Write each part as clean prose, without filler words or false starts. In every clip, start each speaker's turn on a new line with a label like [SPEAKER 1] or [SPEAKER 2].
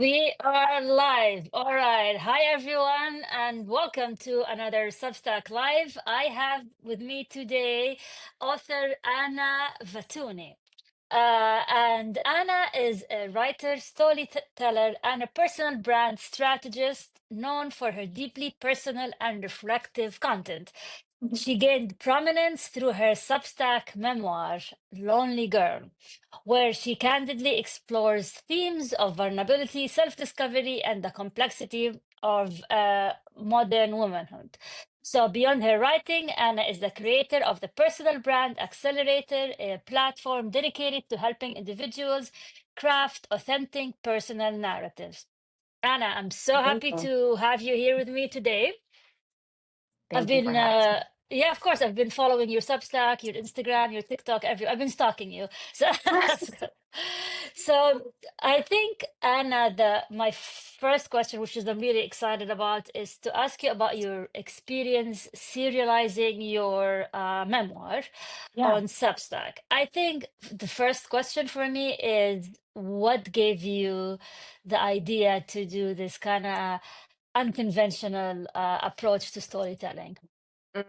[SPEAKER 1] We are live. All right. Hi, everyone, and welcome to another Substack Live. I have with me today author Anna Vatuni. And Anna is a writer, storyteller, and a personal brand strategist known for her deeply personal and reflective content. She gained prominence through her Substack memoir, Lonely Girl, where she candidly explores themes of vulnerability, self discovery, and the complexity of modern womanhood. So, beyond her writing, Anna is the creator of the Personal Brand Accelerator, a platform dedicated to helping individuals craft authentic personal narratives. Anna, I'm so
[SPEAKER 2] Thank
[SPEAKER 1] happy
[SPEAKER 2] you.
[SPEAKER 1] to have you here with me today. I've
[SPEAKER 2] Thank you for
[SPEAKER 1] been,
[SPEAKER 2] having me.
[SPEAKER 1] yeah, of course, I've been following your Substack, your Instagram, your TikTok, I've been stalking you. So, so I think, Anna, my first question, which is I'm really excited about, is to ask you about your experience serializing your memoir
[SPEAKER 2] Yeah.
[SPEAKER 1] on Substack. I think the first question for me is what gave you the idea to do this kind of unconventional approach to storytelling?
[SPEAKER 2] Mm,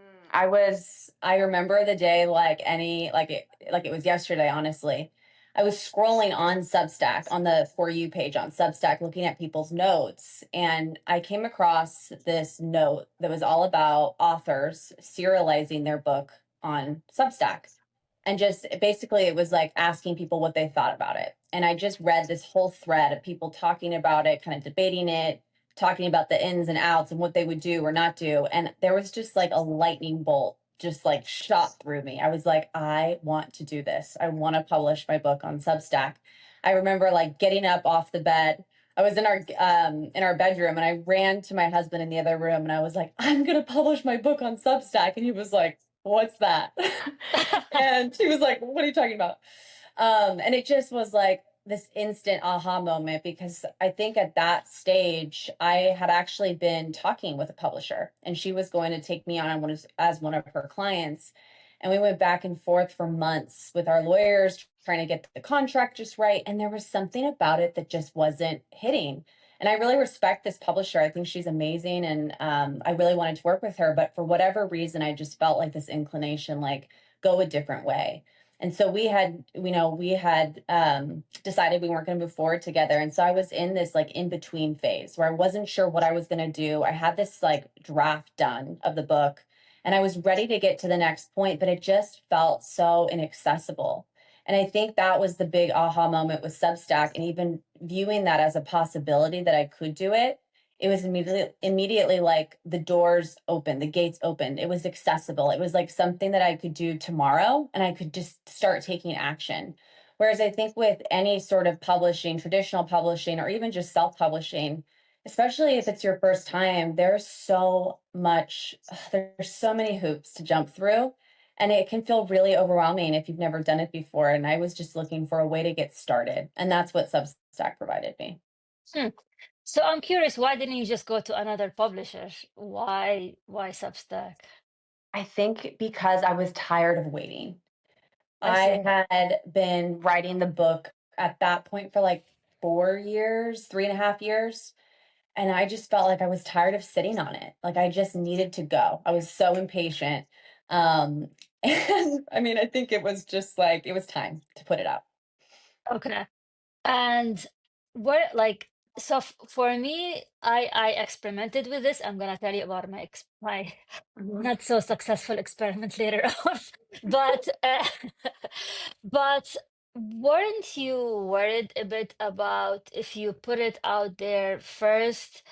[SPEAKER 2] I remember the day like it was yesterday, honestly. I was scrolling on Substack on the For You page on Substack looking at people's notes, and I came across this note that was all about authors serializing their book on Substack. And just basically it was like asking people what they thought about it. And I just read this whole thread of people talking about it, kind of debating it, talking about the ins and outs and what they would do or not do. And there was just like a lightning bolt just like shot through me. I was like, I want to do this. I want to publish my book on Substack. I remember like getting up off the bed. I was in our bedroom, and I ran to my husband in the other room, and I was like, I'm gonna publish my book on Substack. And he was like, what's that? And she was like, what are you talking about? And it just was like this instant aha moment, because I think at that stage I had actually been talking with a publisher, and she was going to take me on as one of her clients. And we went back and forth for months with our lawyers trying to get the contract just right. And there was something about it that just wasn't hitting. And I really respect this publisher. I think she's amazing. And I really wanted to work with her. But for whatever reason, I just felt like this inclination, like, go a different way. And so we had decided we weren't going to move forward together. And so I was in this like in between phase where I wasn't sure what I was going to do. I had this like draft done of the book, and I was ready to get to the next point, but it just felt so inaccessible. And I think that was the big aha moment with Substack, and even viewing that as a possibility that I could do it. It was immediately like the doors opened, the gates opened. It was accessible. It was like something that I could do tomorrow, and I could just start taking action. Whereas I think with any sort of publishing, traditional publishing, or even just self-publishing, especially if it's your first time, there's so many hoops to jump through. And it can feel really overwhelming if you've never done it before. And I was just looking for a way to get started. And that's what Substack provided me.
[SPEAKER 1] Hmm. So I'm curious, why didn't you just go to another publisher? Why Substack?
[SPEAKER 2] I think because I was tired of waiting.
[SPEAKER 1] I
[SPEAKER 2] I
[SPEAKER 1] see.
[SPEAKER 2] had been writing the book at that point for like 4 years, 3.5 years. And I just felt like I was tired of sitting on it. Like I just needed to go. I was so impatient. And I mean, I think it was just like it was time to put it out.
[SPEAKER 1] Okay. And what like so for me, I experimented with this. I'm gonna tell you about my
[SPEAKER 2] Mhm.
[SPEAKER 1] not so successful experiment later on. But but weren't you worried a bit about if you put it out there first?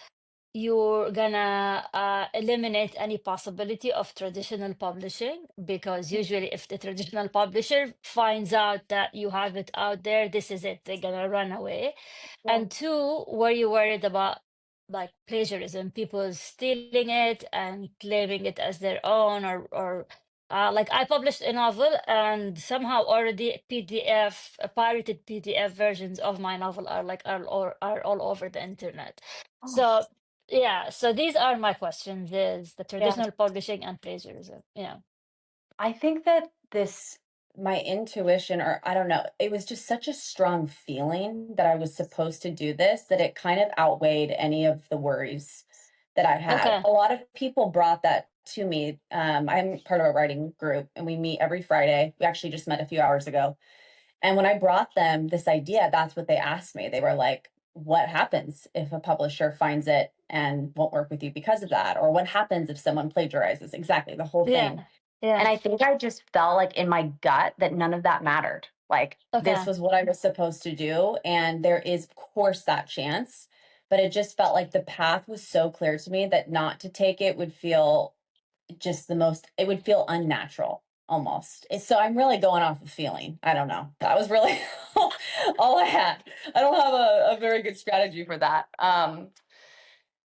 [SPEAKER 1] You're gonna eliminate any possibility of traditional publishing because usually if the traditional publisher finds out that you have it out there, this is it, they're gonna run away.
[SPEAKER 2] Yeah.
[SPEAKER 1] And two, were you worried about like plagiarism, people stealing it and claiming it as their own, or like I published a novel and somehow already PDF, pirated PDF versions of my novel are all over the internet.
[SPEAKER 2] Oh,
[SPEAKER 1] So yeah, so these are my questions, is the
[SPEAKER 2] yeah.
[SPEAKER 1] traditional publishing and plagiarism. Yeah.
[SPEAKER 2] I think that my intuition, or I don't know, it was just such a strong feeling that I was supposed to do this that it kind of outweighed any of the worries that I had.
[SPEAKER 1] Okay.
[SPEAKER 2] A lot of people brought that to me. I'm part of a writing group and we meet every Friday. We actually just met a few hours ago. And when I brought them this idea, that's what they asked me. They were like, what happens if a publisher finds it and won't work with you because of that? Or what happens if someone plagiarizes? Exactly, the whole thing.
[SPEAKER 1] Yeah. Yeah.
[SPEAKER 2] And I think I just felt like in my gut that none of that mattered. Like this
[SPEAKER 1] Okay.
[SPEAKER 2] was what I was supposed to do. And there is, of course, that chance. But it just felt like the path was so clear to me that not to take it would feel just the most, it would feel unnatural almost. So I'm really going off of feeling. I don't know. That was really all I had. I don't have a very good strategy for that.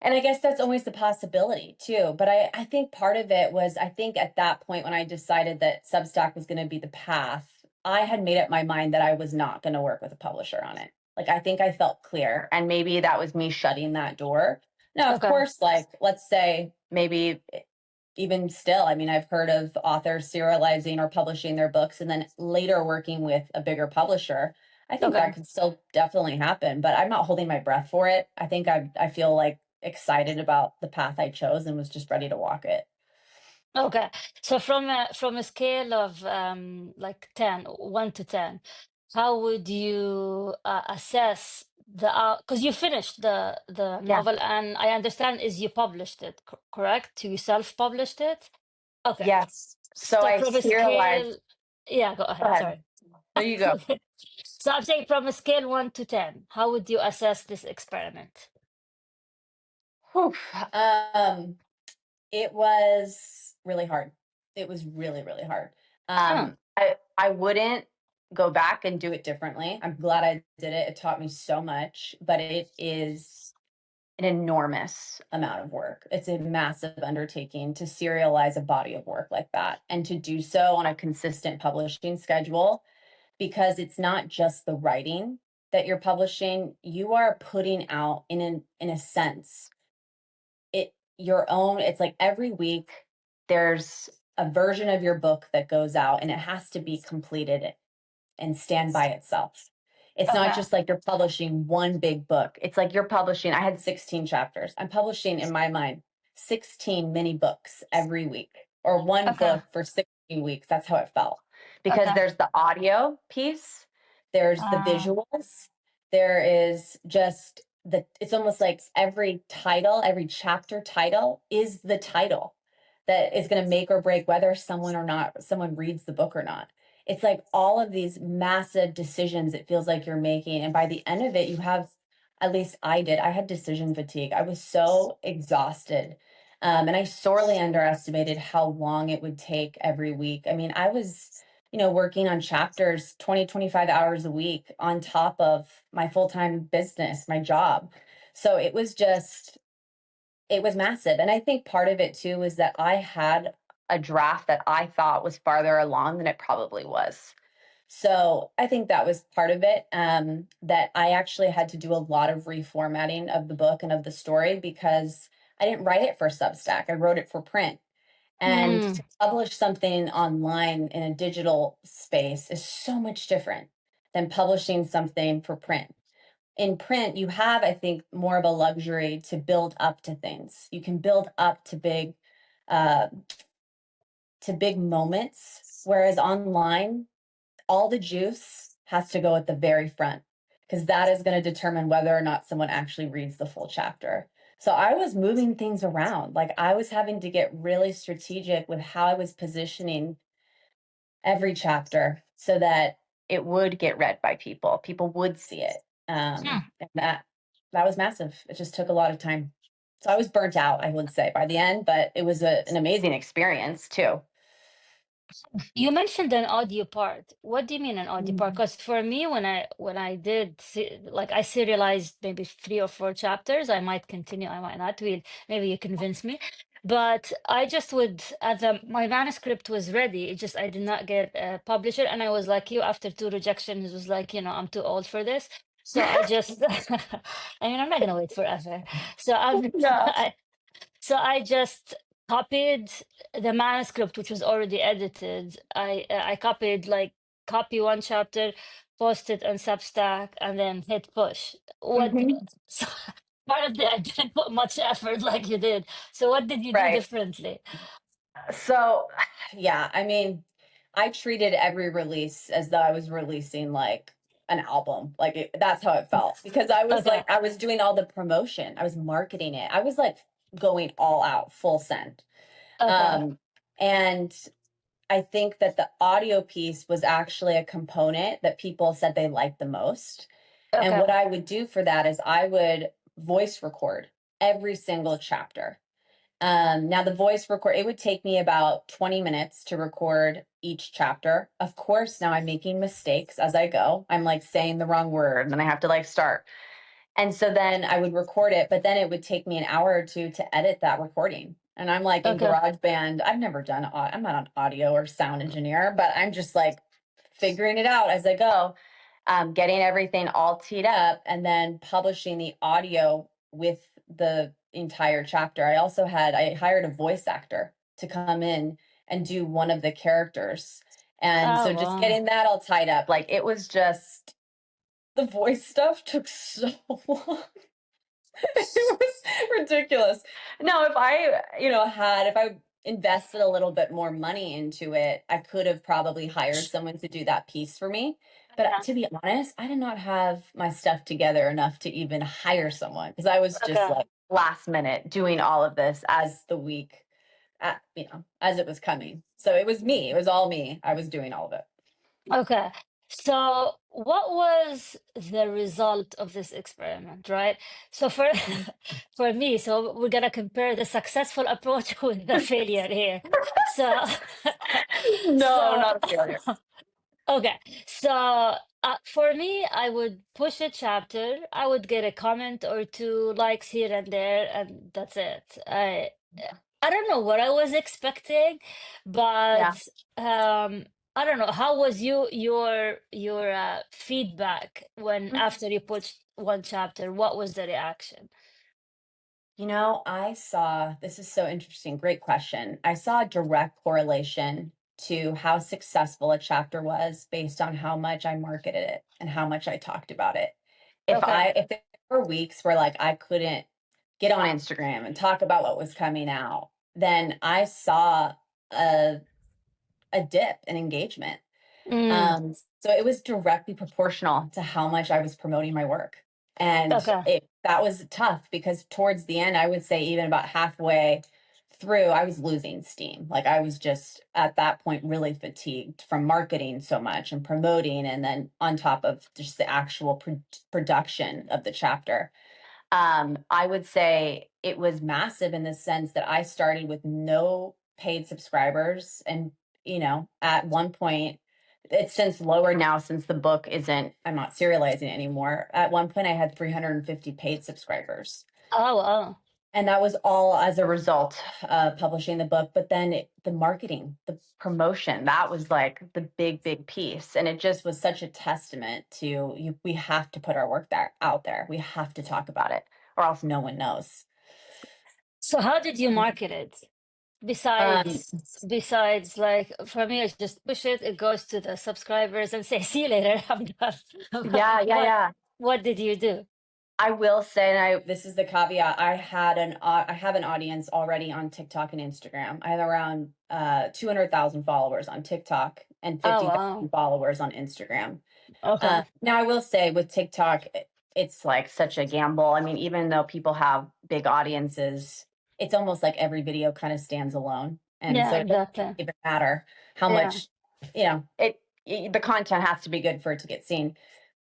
[SPEAKER 2] And I guess that's always the possibility too. But I think part of it was, I think at that point when I decided that Substack was going to be the path, I had made up my mind that I was not going to work with a publisher on it. Like, I think I felt clear. And maybe that was me shutting that door. Now, of
[SPEAKER 1] Okay.
[SPEAKER 2] course, like, let's say maybe even still, I mean, I've heard of authors serializing or publishing their books and then later working with a bigger publisher. I think
[SPEAKER 1] Okay.
[SPEAKER 2] that could still definitely happen, but I'm not holding my breath for it. I think I feel like excited about the path I chose and was just ready to walk it.
[SPEAKER 1] Okay. So from a scale of like 10, 1 to 10, how would you assess the because you finished the
[SPEAKER 2] Yeah.
[SPEAKER 1] novel, and I understand is you published it, correct? You self-published it? Okay.
[SPEAKER 2] Yes. So
[SPEAKER 1] So
[SPEAKER 2] I
[SPEAKER 1] from a
[SPEAKER 2] serialized.
[SPEAKER 1] scale, yeah, go
[SPEAKER 2] Go
[SPEAKER 1] ahead.
[SPEAKER 2] ahead.
[SPEAKER 1] Sorry.
[SPEAKER 2] There you go.
[SPEAKER 1] So I'm saying from a scale 1 to 10, how would you assess this experiment?
[SPEAKER 2] Whew. Um, it was really hard. It was really, really hard.
[SPEAKER 1] Oh,
[SPEAKER 2] I wouldn't go back and do it differently. I'm glad I did it. It taught me so much, but it is an enormous amount of work. It's a massive undertaking to serialize a body of work like that and to do so on a consistent publishing schedule because it's not just the writing that you're publishing, you are putting out in a sense it your own. It's like every week there's a version of your book that goes out and it has to be completed and stand by itself. It's not
[SPEAKER 1] okay.
[SPEAKER 2] just like you're publishing one big book. It's like you're publishing, I had 16 chapters. I'm publishing in my mind 16 mini books every week or one
[SPEAKER 1] Okay.
[SPEAKER 2] book for 16 weeks. That's how it felt. Because
[SPEAKER 1] Okay.
[SPEAKER 2] there's the audio piece, there's the
[SPEAKER 1] Uh,
[SPEAKER 2] visuals, there is just it's almost like every title, every chapter title is the title that is going to make or break whether someone reads the book or not. It's like all of these massive decisions it feels like you're making. And by the end of it, you have, at least I did, I had decision fatigue. I was so exhausted. And I sorely underestimated how long it would take every week. I mean, I was, working on chapters 20, 25 hours a week on top of my full-time business, my job. So it was massive. And I think part of it too was that I had a draft that I thought was farther along than it probably was. So I think that was part of it. That I actually had to do a lot of reformatting of the book and of the story because I didn't write it for Substack. I wrote it for print. And
[SPEAKER 1] mm,
[SPEAKER 2] to publish something online in a digital space is so much different than publishing something for print. In print, you have, I think, more of a luxury to build up to things. You can build up uh, to big moments, whereas online, all the juice has to go at the very front because that is going to determine whether or not someone actually reads the full chapter. So I was moving things around. Like I was having to get really strategic with how I was positioning every chapter so that it would get read by people. People would see it.
[SPEAKER 1] hmm.
[SPEAKER 2] And that was massive. It just took a lot of time. So I was burnt out, I would say, by the end, but it was an amazing experience too.
[SPEAKER 1] You mentioned an audio part. What do you mean an audio part?
[SPEAKER 2] Mhm.
[SPEAKER 1] Because for me, when I did like I serialized maybe 3 or 4 chapters, I might continue, I might not. Will maybe you convince me. But I just would, as my manuscript was ready, it just I did not get a publisher, and I was like you. After 2 rejections, it was like I'm too old for this. So I just, I mean, I'm not gonna wait forever. So
[SPEAKER 2] Yeah.
[SPEAKER 1] So I just copied the manuscript, which was already edited. I copied like copy one chapter, post it on Substack, and then hit push. What?
[SPEAKER 2] Mhm.
[SPEAKER 1] So apparently, I didn't put much effort like you did. So what did you do
[SPEAKER 2] Right.
[SPEAKER 1] differently?
[SPEAKER 2] So, yeah, I mean, I treated every release as though I was releasing like an album. Like that's how it felt because I was
[SPEAKER 1] Okay.
[SPEAKER 2] like, I was doing all the promotion, I was marketing it, I was like going all out, full send.
[SPEAKER 1] Okay.
[SPEAKER 2] Um, and I think that the audio piece was actually a component that people said they liked the most. And
[SPEAKER 1] Okay.
[SPEAKER 2] what I would do for that is I would voice record every single chapter. Now the voice record, it would take me about 20 minutes to record each chapter. Of course, now I'm making mistakes as I go. I'm like saying the wrong word and then I have to like start. And so then I would record it, but then it would take me an hour or two to edit that recording. And I'm like in
[SPEAKER 1] Okay.
[SPEAKER 2] GarageBand. I've never done, I'm not an audio or sound engineer, but I'm just like figuring it out as I go, getting everything all teed up and then publishing the audio with the entire chapter. I hired a voice actor to come in and do one of the characters. And
[SPEAKER 1] Oh
[SPEAKER 2] so just
[SPEAKER 1] wow.
[SPEAKER 2] getting that all tied up, like it was just the voice stuff took so long. It was ridiculous. No, if I, if I invested a little bit more money into it, I could have probably hired someone to do that piece for me. But
[SPEAKER 1] Okay.
[SPEAKER 2] to be honest, I did not have my stuff together enough to even hire someone because I was just
[SPEAKER 1] Okay.
[SPEAKER 2] like last minute doing all of this as the week, as it was coming. So it was me. It was all me. I was doing all of it.
[SPEAKER 1] Okay. So what was the result of this experiment, right? So for
[SPEAKER 2] Mhm.
[SPEAKER 1] for me, so we're gonna compare the successful approach with the failure here. So
[SPEAKER 2] No,
[SPEAKER 1] so
[SPEAKER 2] not a failure.
[SPEAKER 1] okay. So for me, I would push a chapter. I would get a comment or two likes here and there, and that's it. I don't know what I was expecting,
[SPEAKER 2] Yeah.
[SPEAKER 1] but I don't know. How was your feedback when after you pushed one chapter? What was the reaction?
[SPEAKER 2] I saw this is so interesting. Great question. I saw a direct correlation to how successful a chapter was based on how much I marketed it and how much I talked about it.
[SPEAKER 1] Okay.
[SPEAKER 2] If there were weeks where like I couldn't get on Instagram and talk about what was coming out, then I saw a a dip in engagement.
[SPEAKER 1] Mm,
[SPEAKER 2] Um, so it was directly proportional to how much I was promoting my work. And
[SPEAKER 1] okay.
[SPEAKER 2] that was tough because towards the end, I would say even about halfway through, I was losing steam. Like I was just at that point really fatigued from marketing so much and promoting, and then on top of just the actual production of the chapter. I would say it was massive in the sense that I started with no paid subscribers. And, at one point, it's since lower now since the book I'm not serializing anymore. At one point, I had 350 paid subscribers.
[SPEAKER 1] Oh, wow.
[SPEAKER 2] And that was all as a result of publishing the book. But then the marketing, the promotion, that was like the big, big piece. And it just was such a testament to you. We have to put our work out there. We have to talk about it or else no one knows.
[SPEAKER 1] So how did you market it?
[SPEAKER 2] Um,
[SPEAKER 1] Besides, like for me, I just push it, it goes to the subscribers and say, see you later, I'm done.
[SPEAKER 2] yeah, yeah,
[SPEAKER 1] What
[SPEAKER 2] yeah.
[SPEAKER 1] what did you do?
[SPEAKER 2] I will say, and this is the caveat. I have an audience already on TikTok and Instagram. I have around 200,000 followers on TikTok and
[SPEAKER 1] Oh
[SPEAKER 2] 50,000
[SPEAKER 1] wow.
[SPEAKER 2] followers on Instagram.
[SPEAKER 1] Okay.
[SPEAKER 2] Now, I will say with TikTok, it's like such a gamble. I mean, even though people have big audiences, it's almost like every video kind of stands alone. And so
[SPEAKER 1] Yeah,
[SPEAKER 2] it doesn't
[SPEAKER 1] exactly.
[SPEAKER 2] even matter how
[SPEAKER 1] Yeah.
[SPEAKER 2] much, the content has to be good for it to get seen.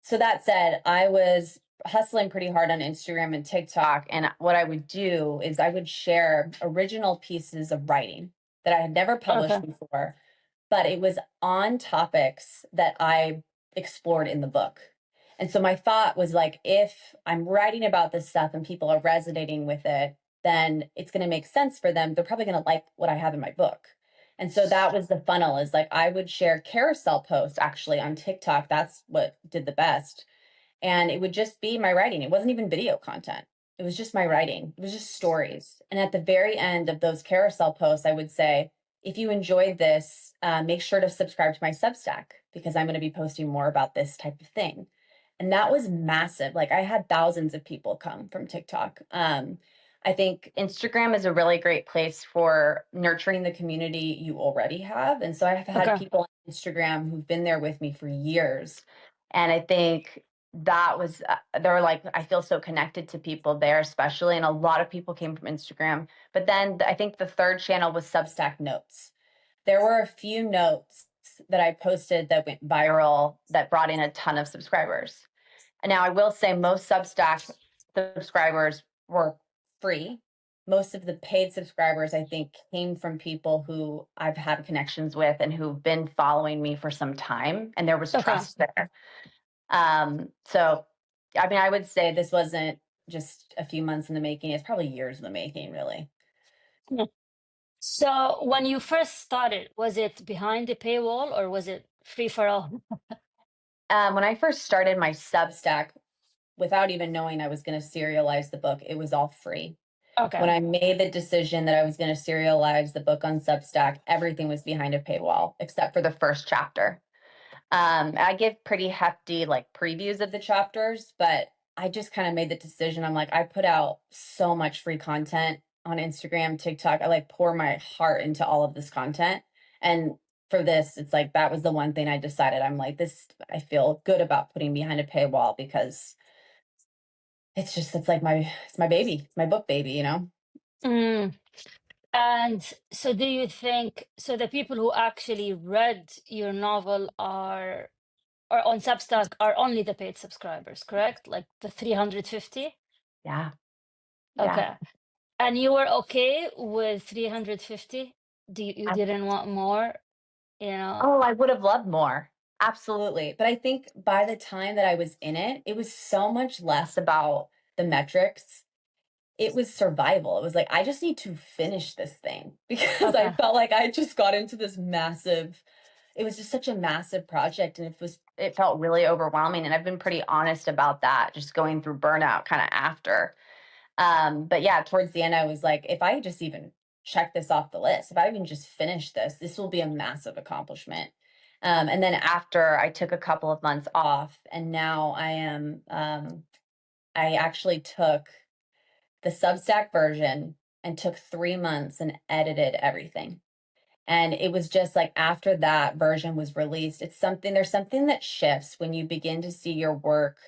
[SPEAKER 2] So that said, I was hustling pretty hard on Instagram and TikTok. And what I would do is I would share original pieces of writing that I had never published
[SPEAKER 1] Okay.
[SPEAKER 2] before, but it was on topics that I explored in the book. And so my thought was like, if I'm writing about this stuff and people are resonating with it, then it's going to make sense for them. They're probably going to like what I have in my book. And so that was the funnel is like I would share carousel posts actually on TikTok. That's what did the best. And it would just be my writing. It wasn't even video content. It was just my writing. It was just stories. And at the very end of those carousel posts, I would say, if you enjoyed this, make sure to subscribe to my Substack because I'm going to be posting more about this type of thing. And that was massive. Like I had thousands of people come from TikTok. I think Instagram is a really great place for nurturing the community you already have. And so I've had
[SPEAKER 1] Okay.
[SPEAKER 2] people on Instagram who've been there with me for years. And I think that was, they were like, I feel so connected to people there, especially. And a lot of people came from Instagram. But then I think the third channel was Substack Notes. There were a few notes that I posted that went viral that brought in a ton of subscribers. And now I will say most Substack subscribers were free. Most of the paid subscribers, I think, came from people who I've had connections with and who've been following me for some time, and there was
[SPEAKER 1] Okay.
[SPEAKER 2] trust there. So, I mean, I would say this wasn't just a few months in the making; it's probably years in the making, really.
[SPEAKER 1] Hmm. So when you first started, was it behind the paywall or was it free for all?
[SPEAKER 2] When I first started my Substack, without even knowing I was going to serialize the book, it was all free. When
[SPEAKER 1] Okay.
[SPEAKER 2] I made the decision that I was going to serialize the book on Substack, everything was behind a paywall except for the first chapter. I give pretty hefty like previews of the chapters, but I just kind of made the decision. I'm like, I put out so much free content on Instagram, TikTok. I like pour my heart into all of this content. And for this, it's like that was the one thing I decided. I'm like, this, I feel good about putting behind a paywall because it's like it's my baby, it's my book baby, you know?
[SPEAKER 1] Mm. And so do you think so the people who actually read your novel are or on Substack are only the paid subscribers, correct? Like the 350?
[SPEAKER 2] Yeah. Yeah.
[SPEAKER 1] Okay. And you were okay with 350? You didn't want more, you know?
[SPEAKER 2] Oh, I would have loved more. Absolutely. But I think by the time that I was in it, it was so much less about the metrics. It was survival. It was like, I just need to finish this thing because I
[SPEAKER 1] Okay.
[SPEAKER 2] felt like I just got into this massive, it was just such a massive project and it felt really overwhelming. And I've been pretty honest about that, just going through burnout kind of after. But yeah, towards the end, I was like, if I just even check this off the list, if I even just finish this, this will be a massive accomplishment. And then after I took a couple of months off, and now I actually took the Substack version and took 3 months and edited everything. And it was just like after that version was released, there's something that shifts when you begin to see your work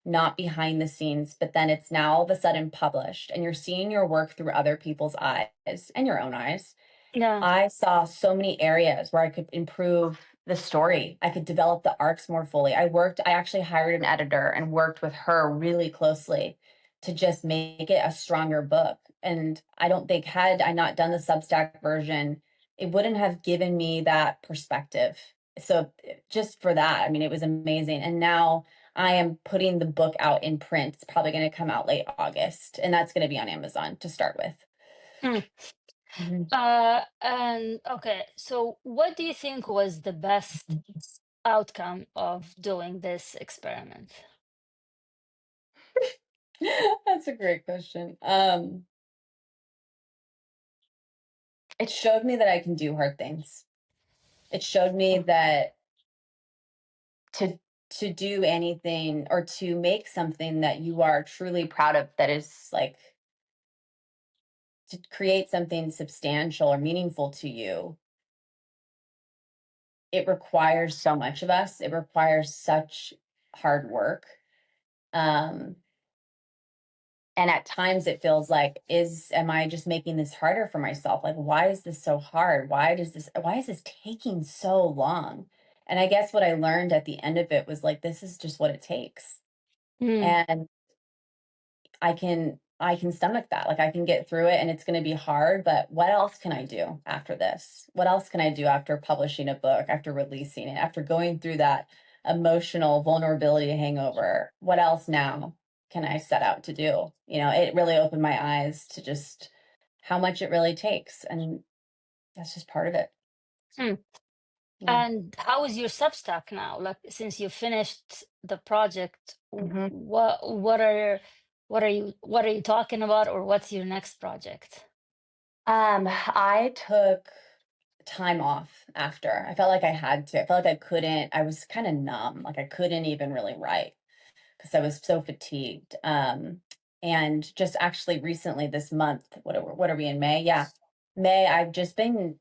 [SPEAKER 2] not behind the scenes, but then it's now all of a sudden published and you're seeing your work through other people's eyes and your own eyes.
[SPEAKER 1] Yeah.
[SPEAKER 2] I saw so many areas where I could improve the story. I could develop the arcs more fully. I actually hired an editor and worked with her really closely to just make it a stronger book. And I don't think, had I not done the Substack version, it wouldn't have given me that perspective. So just for that, I mean, it was amazing. And now I am putting the book out in print. It's probably going to come out late August, and that's going to be on Amazon to start with.
[SPEAKER 1] Hmm.
[SPEAKER 2] Mhm.
[SPEAKER 1] And okay, so what do you think was the best outcome of doing this experiment?
[SPEAKER 2] That's a great question. It showed me that I can do hard things. It showed me that to to do anything or to make something that you are truly proud of, that is like to create something substantial or meaningful to you, it requires so much of us. It requires such hard work. Um, and at times it feels like, am I just making this harder for myself? Like, why is this so hard? Why is this taking so long? And I guess what I learned at the end of it was like, this is just what it takes.
[SPEAKER 1] Mm,
[SPEAKER 2] And I can stomach that. Like I can get through it and it's going to be hard, but what else can I do after this? What else can I do after publishing a book, after releasing it, after going through that emotional vulnerability hangover? What else now can I set out to do? You know, it really opened my eyes to just how much it really takes, and that's just part of it.
[SPEAKER 1] mm.
[SPEAKER 2] Yeah.
[SPEAKER 1] And how is your Substack now? Like since you finished the project,
[SPEAKER 2] Mhm.
[SPEAKER 1] what are you talking about, or what's your next project?
[SPEAKER 2] I took time off after. I felt like I had to. I felt like I couldn't. I was kind of numb. Like I couldn't even really write because I was so fatigued. And just actually recently this month, what are we in May? Yeah. May, I've just been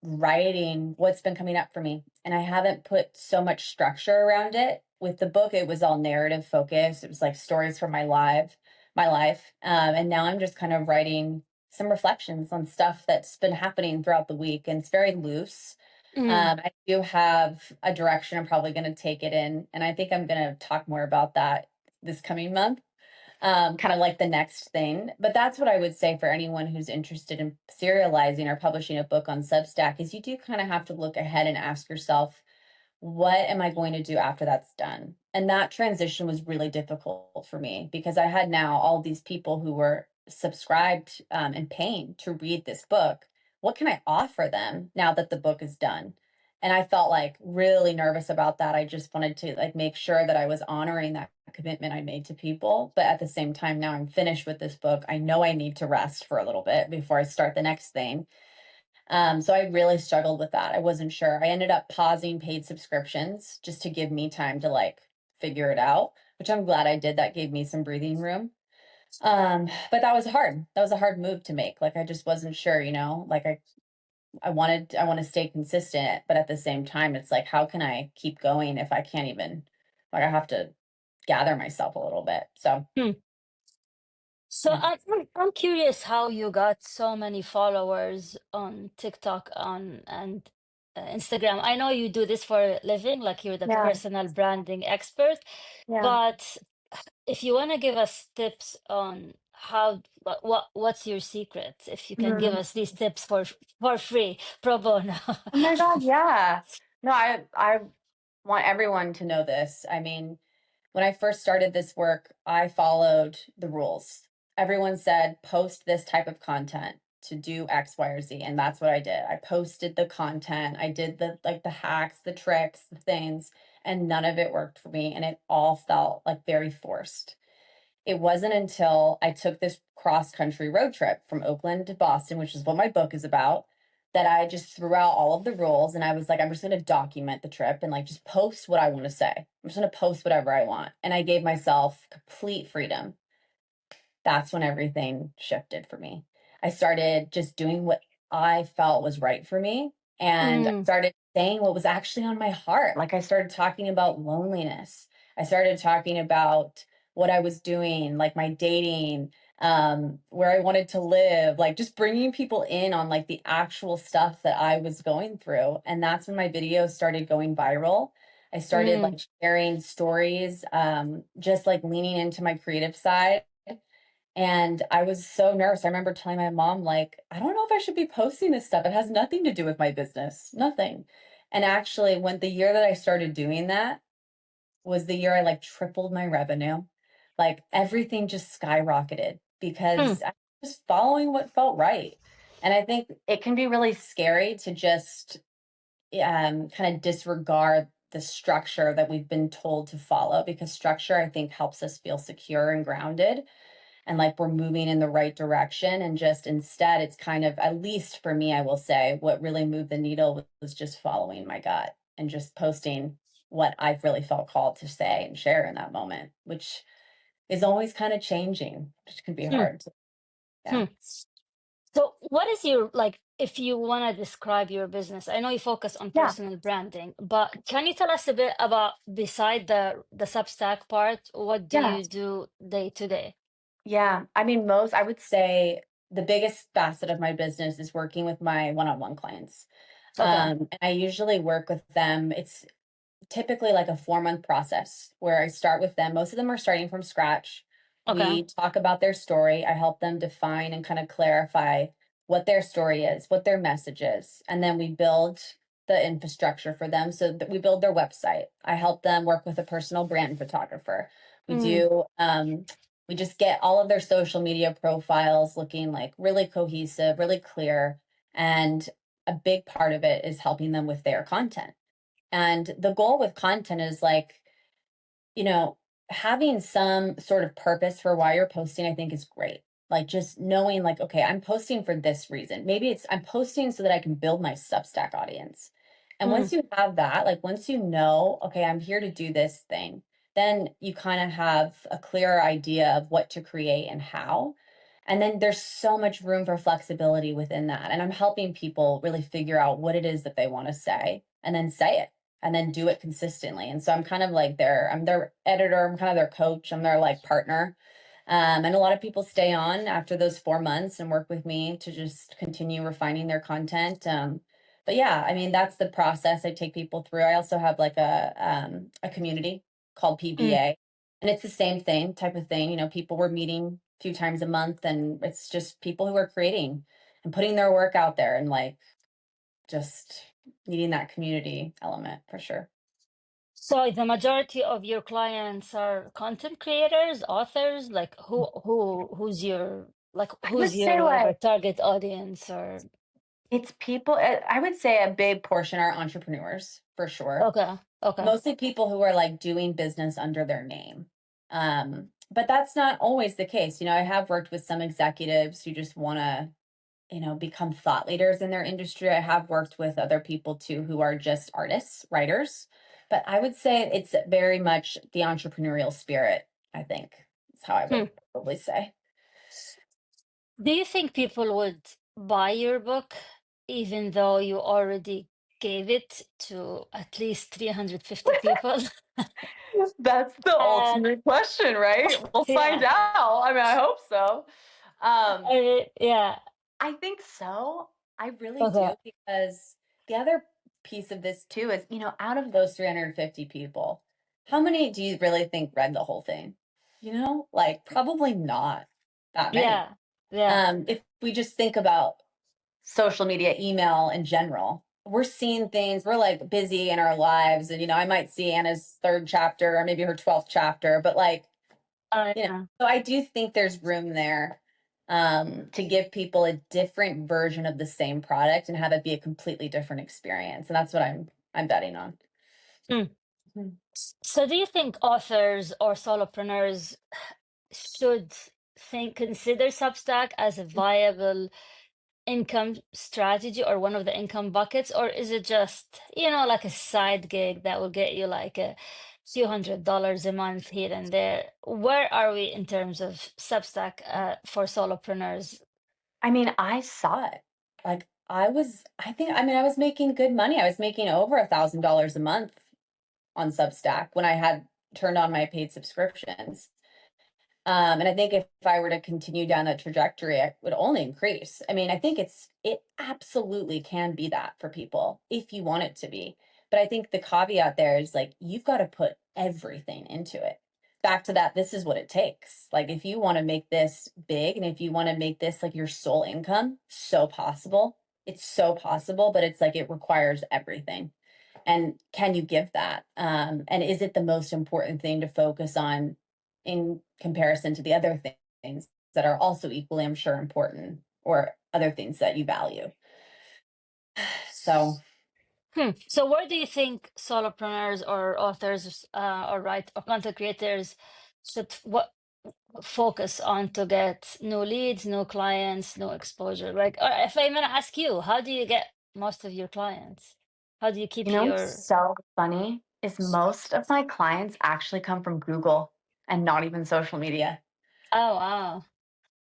[SPEAKER 2] writing what's been coming up for me. And I haven't put so much structure around it. With the book, it was all narrative focused. It was like stories from my life. And now I'm just kind of writing some reflections on stuff that's been happening throughout the week. And it's very loose.
[SPEAKER 1] Mm,
[SPEAKER 2] I do have a direction I'm probably going to take it in. And I think I'm going to talk more about that this coming month, kind of like the next thing. But that's what I would say for anyone who's interested in serializing or publishing a book on Substack is you do kind of have to look ahead and ask yourself, what am I going to do after that's done? And that transition was really difficult for me because I had now all these people who were subscribed and paying to read this book. What can I offer them now that the book is done? And I felt like really nervous about that. I just wanted to like make sure that I was honoring that commitment I made to people. But at the same time, now I'm finished with this book. I know I need to rest for a little bit before I start the next thing. So I really struggled with that. I wasn't sure. I ended up pausing paid subscriptions just to give me time to like figure it out, which I'm glad I did. That gave me some breathing room. But that was hard. That was a hard move to make. Like I just wasn't sure, like I want to stay consistent, but at the same time, it's like, how can I keep going if I can't even, like I have to gather myself a little bit. So
[SPEAKER 1] mm. So
[SPEAKER 2] yeah.
[SPEAKER 1] I'm curious how you got so many followers on TikTok and Instagram. I know you do this for a living, like you're the
[SPEAKER 2] Yeah.
[SPEAKER 1] personal branding expert,
[SPEAKER 2] Yeah.
[SPEAKER 1] but if you want to give us tips on how what's your secret, if you can give
[SPEAKER 2] Mhm.
[SPEAKER 1] us these tips for free, pro bono.
[SPEAKER 2] Oh my God, yeah. No, I want everyone to know this. I mean, when I first started this work, I followed the rules. Everyone said post this type of content to do X, Y, or Z, and that's what I did. I posted the content. I did the hacks, the tricks, the things, and none of it worked for me, and it all felt like very forced. It wasn't until I took this cross country road trip from Oakland to Boston, which is what my book is about, that I just threw out all of the rules and I was like, I'm just going to document the trip and like just post what I want to say. I'm just going to post whatever I want. And I gave myself complete freedom. That's when everything shifted for me. I started just doing what I felt was right for me. And I
[SPEAKER 1] Mm,
[SPEAKER 2] started saying what was actually on my heart. Like I started talking about loneliness. I started talking about what I was doing, like my dating, where I wanted to live, like just bringing people in on like the actual stuff that I was going through. And that's when my videos started going viral. I started
[SPEAKER 1] mm,
[SPEAKER 2] like sharing stories, just like leaning into my creative side, and I was so nervous. I remember telling my mom, like, I don't know if I should be posting this stuff. It has nothing to do with my business, nothing. And actually, when the year that I started doing that was the year I like tripled my revenue. Like everything just skyrocketed
[SPEAKER 1] mm,
[SPEAKER 2] because I was just following what felt right. And I think it can be really scary to just kind of disregard the structure that we've been told to follow because structure, I think, helps us feel secure and grounded and like we're moving in the right direction. And just instead, it's kind of, at least for me, I will say, what really moved the needle was just following my gut and just posting what I've really felt called to say and share in that moment, which is always kind of changing, which can be
[SPEAKER 1] mm,
[SPEAKER 2] hard. Yeah.
[SPEAKER 1] mm. So, what is your like, if you want to describe your business? I know you focus on
[SPEAKER 2] Yeah.
[SPEAKER 1] personal branding, but can you tell us a bit about beside the Substack part, what do
[SPEAKER 2] Yeah.
[SPEAKER 1] you do day to day?
[SPEAKER 2] Yeah. I mean, I would say the biggest facet of my business is working with my one-on-one clients.
[SPEAKER 1] Okay.
[SPEAKER 2] And I usually work with them. It's typically like a 4-month process where I start with them. Most of them are starting from scratch.
[SPEAKER 1] Okay.
[SPEAKER 2] We talk about their story. I help them define and kind of clarify what their story is, what their message is. And then we build the infrastructure for them so that we build their website. I help them work with a personal brand photographer. We
[SPEAKER 1] Mm,
[SPEAKER 2] do, we just get all of their social media profiles looking like really cohesive, really clear. And a big part of it is helping them with their content. And the goal with content is like, you know, having some sort of purpose for why you're posting, I think is great. Like just knowing like, okay, I'm posting for this reason. Maybe it's I'm posting so that I can build my Substack audience. And
[SPEAKER 1] Mm.
[SPEAKER 2] once you have that, like once you know, okay, I'm here to do this thing, then you kind of have a clearer idea of what to create and how. And then there's so much room for flexibility within that. And I'm helping people really figure out what it is that they want to say it and then do it consistently. And so I'm kind of like I'm their editor, I'm kind of their coach, I'm their like partner. And a lot of people stay on after those 4 months and work with me to just continue refining their content. But yeah, I mean, that's the process I take people through. I also have like a community called
[SPEAKER 1] Mm.
[SPEAKER 2] PBA, and it's the same thing type of thing. You know, people were meeting a few times a month, and it's just people who are creating and putting their work out there and like just needing that community element for sure.
[SPEAKER 1] So the majority of your clients are content creators, authors, like
[SPEAKER 2] I would
[SPEAKER 1] who's
[SPEAKER 2] say
[SPEAKER 1] your
[SPEAKER 2] like
[SPEAKER 1] whatever target audience or
[SPEAKER 2] it's people, I would say a big portion are entrepreneurs for sure.
[SPEAKER 1] okay, okay.
[SPEAKER 2] Mostly people who are like doing business under their name. But that's not always the case. You know, I have worked with some executives who just want to, you know, become thought leaders in their industry. I have worked with other people too who are just artists, writers. But I would say it's very much the entrepreneurial spirit, I think, is how I would
[SPEAKER 1] Hmm.
[SPEAKER 2] probably say.
[SPEAKER 1] Do you think people would buy your book even though you already gave it to at least 350 people?
[SPEAKER 2] That's the
[SPEAKER 1] And
[SPEAKER 2] ultimate question, right? We'll find
[SPEAKER 1] yeah,
[SPEAKER 2] out. I mean, I hope so. Um,
[SPEAKER 1] yeah,
[SPEAKER 2] I think so. I really
[SPEAKER 1] okay.
[SPEAKER 2] do because the other piece of this too is, you know, out of those 350 people, how many do you really think read the whole thing? You know, like probably not that many.
[SPEAKER 1] Yeah, yeah,
[SPEAKER 2] If we just think about social media, email in general, we're seeing things, we're like busy in our lives. And, you know, I might see Anna's third chapter or maybe her 12th chapter, but like, you know,
[SPEAKER 1] yeah.
[SPEAKER 2] so I do think there's room there to give people a different version of the same product and have it be a completely different experience. And that's what I'm betting on.
[SPEAKER 1] Mm.
[SPEAKER 2] Mhm.
[SPEAKER 1] So do you think authors or solopreneurs should consider Substack as a viable income strategy or one of the income buckets, or is it just, like a side gig that will get you like a few $100s a month here and there? Where are we in terms of Substack for solopreneurs?
[SPEAKER 2] I mean, I saw it. Like I think, I mean, I was making good money. I was making over $1,000 a month on Substack when I had turned on my paid subscriptions. And I think if I were to continue down that trajectory, it would only increase. I mean, I think it absolutely can be that for people if you want it to be. But I think the caveat there is like you've got to put everything into it. Back to that, this is what it takes. Like if you want to make this big and if you want to make this like your sole income, so possible. It's so possible, but it's like it requires everything. And can you give that? And is it the most important thing to focus on in comparison to the other things that are also equally, I'm sure, important or other things that you value? So,
[SPEAKER 1] So where do you think solopreneurs or authors or content creators what focus on to get new leads, new clients, new exposure? Like, or if I'm gonna ask you, how do you get most of your clients? How do you
[SPEAKER 2] you
[SPEAKER 1] keep
[SPEAKER 2] know what's
[SPEAKER 1] your
[SPEAKER 2] so funny is most of my clients actually come from Google and not even social media.
[SPEAKER 1] oh wow.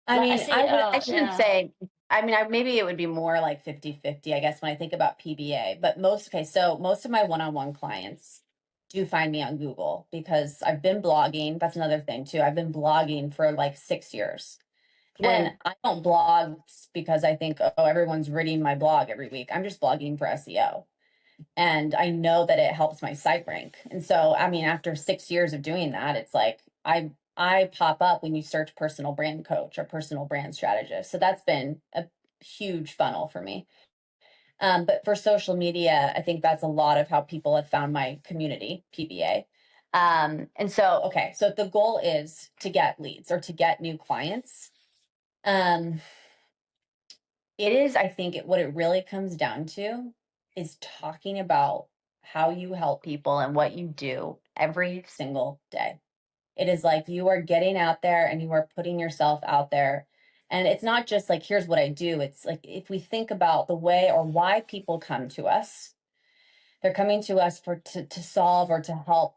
[SPEAKER 2] I
[SPEAKER 1] Like I
[SPEAKER 2] mean,
[SPEAKER 1] see,
[SPEAKER 2] I
[SPEAKER 1] oh
[SPEAKER 2] shouldn't
[SPEAKER 1] yeah.
[SPEAKER 2] say, I mean, maybe it would be more like 50-50, I guess, when I think about PBA. But okay, so most of my one-on-one clients do find me on Google because I've been blogging. That's another thing too. I've been blogging for like 6 years. And
[SPEAKER 1] Where?
[SPEAKER 2] I don't blog because I think, oh, everyone's reading my blog every week. I'm just blogging for SEO. And I know that it helps my site rank. And so, I mean, after 6 years of doing that, it's like I pop up when you search personal brand coach or personal brand strategist. So that's been a huge funnel for me. But for social media, I think that's a lot of how people have found my community, PBA. And so, okay, so if the goal is to get leads or to get new clients, um, it is, I think, what it really comes down to is talking about how you help people and what you do every single day. It is like you are getting out there and you are putting yourself out there. And it's not just like, here's what I do. It's like, if we think about the way or why people come to us, they're coming to us to solve or to help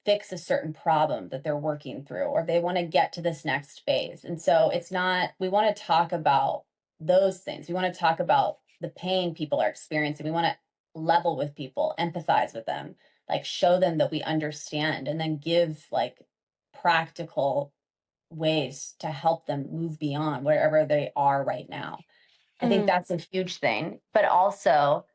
[SPEAKER 2] fix a certain problem that they're working through, or they want to get to this next phase. And so it's not, we want to talk about those things. We want to talk about the pain people are experiencing. We want to level with people, empathize with them, like show them that we understand, and then give like practical ways to help them move beyond wherever they are right now. I think
[SPEAKER 1] Mm,
[SPEAKER 2] that's a huge thing. But also,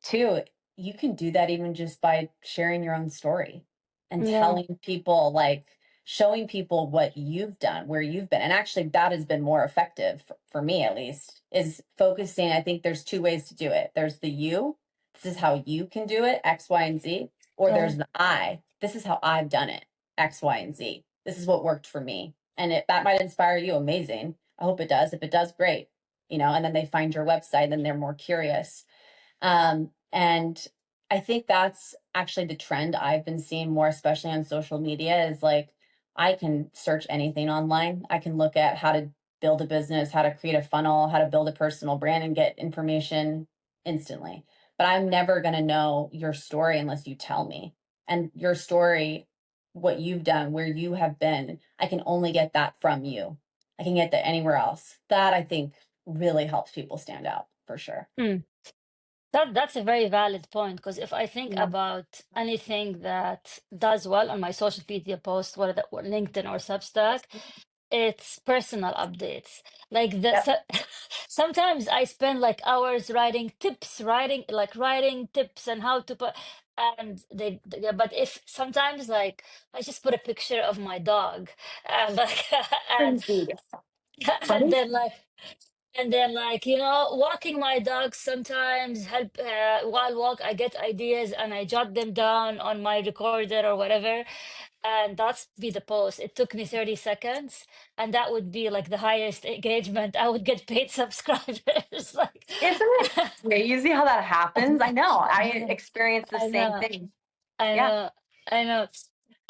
[SPEAKER 2] too, you can do that even just by sharing your own story and
[SPEAKER 1] yeah.
[SPEAKER 2] telling people, like showing people what you've done, where you've been. And actually, that has been more effective for me, at least, is focusing. I think there's two ways to do it. There's the you, this is how you can do it, X, Y, and Z. Or
[SPEAKER 1] Yeah.
[SPEAKER 2] there's the I, this is how I've done it, X, Y, and Z. This is what worked for me. And that might inspire you, amazing. I hope it does. If it does, great. And then they find your website, then they're more curious. And I think that's actually the trend I've been seeing more, especially on social media, is like I can search anything online. I can look at how to build a business, how to create a funnel, how to build a personal brand and get information instantly. But I'm never going to know your story unless you tell me. And your story, what you've done, where you have been, I can only get that from you. I can get that anywhere else. That I think really helps people stand out for sure.
[SPEAKER 1] Mm. That's a very valid point, because if I think
[SPEAKER 2] Yeah.
[SPEAKER 1] about anything that does well on my social media post, whether that were LinkedIn or Substack, it's personal updates. Like
[SPEAKER 2] Yep.
[SPEAKER 1] sometimes I spend like hours writing tips, writing tips and how to put, and but if sometimes like I just put a picture of my dog, and like and
[SPEAKER 2] Crazy.
[SPEAKER 1] and
[SPEAKER 2] Right?
[SPEAKER 1] then like walking my dog sometimes help, while walk I get ideas and I jot them down on my recorder or whatever, and that's be the post. It took me 30 seconds, and that would be like the highest engagement. I would get paid subscribers. Like
[SPEAKER 2] Isn't it crazy how that happens? I know. I
[SPEAKER 1] I
[SPEAKER 2] experienced the same
[SPEAKER 1] know.
[SPEAKER 2] thing.
[SPEAKER 1] I
[SPEAKER 2] Yeah.
[SPEAKER 1] know, I know.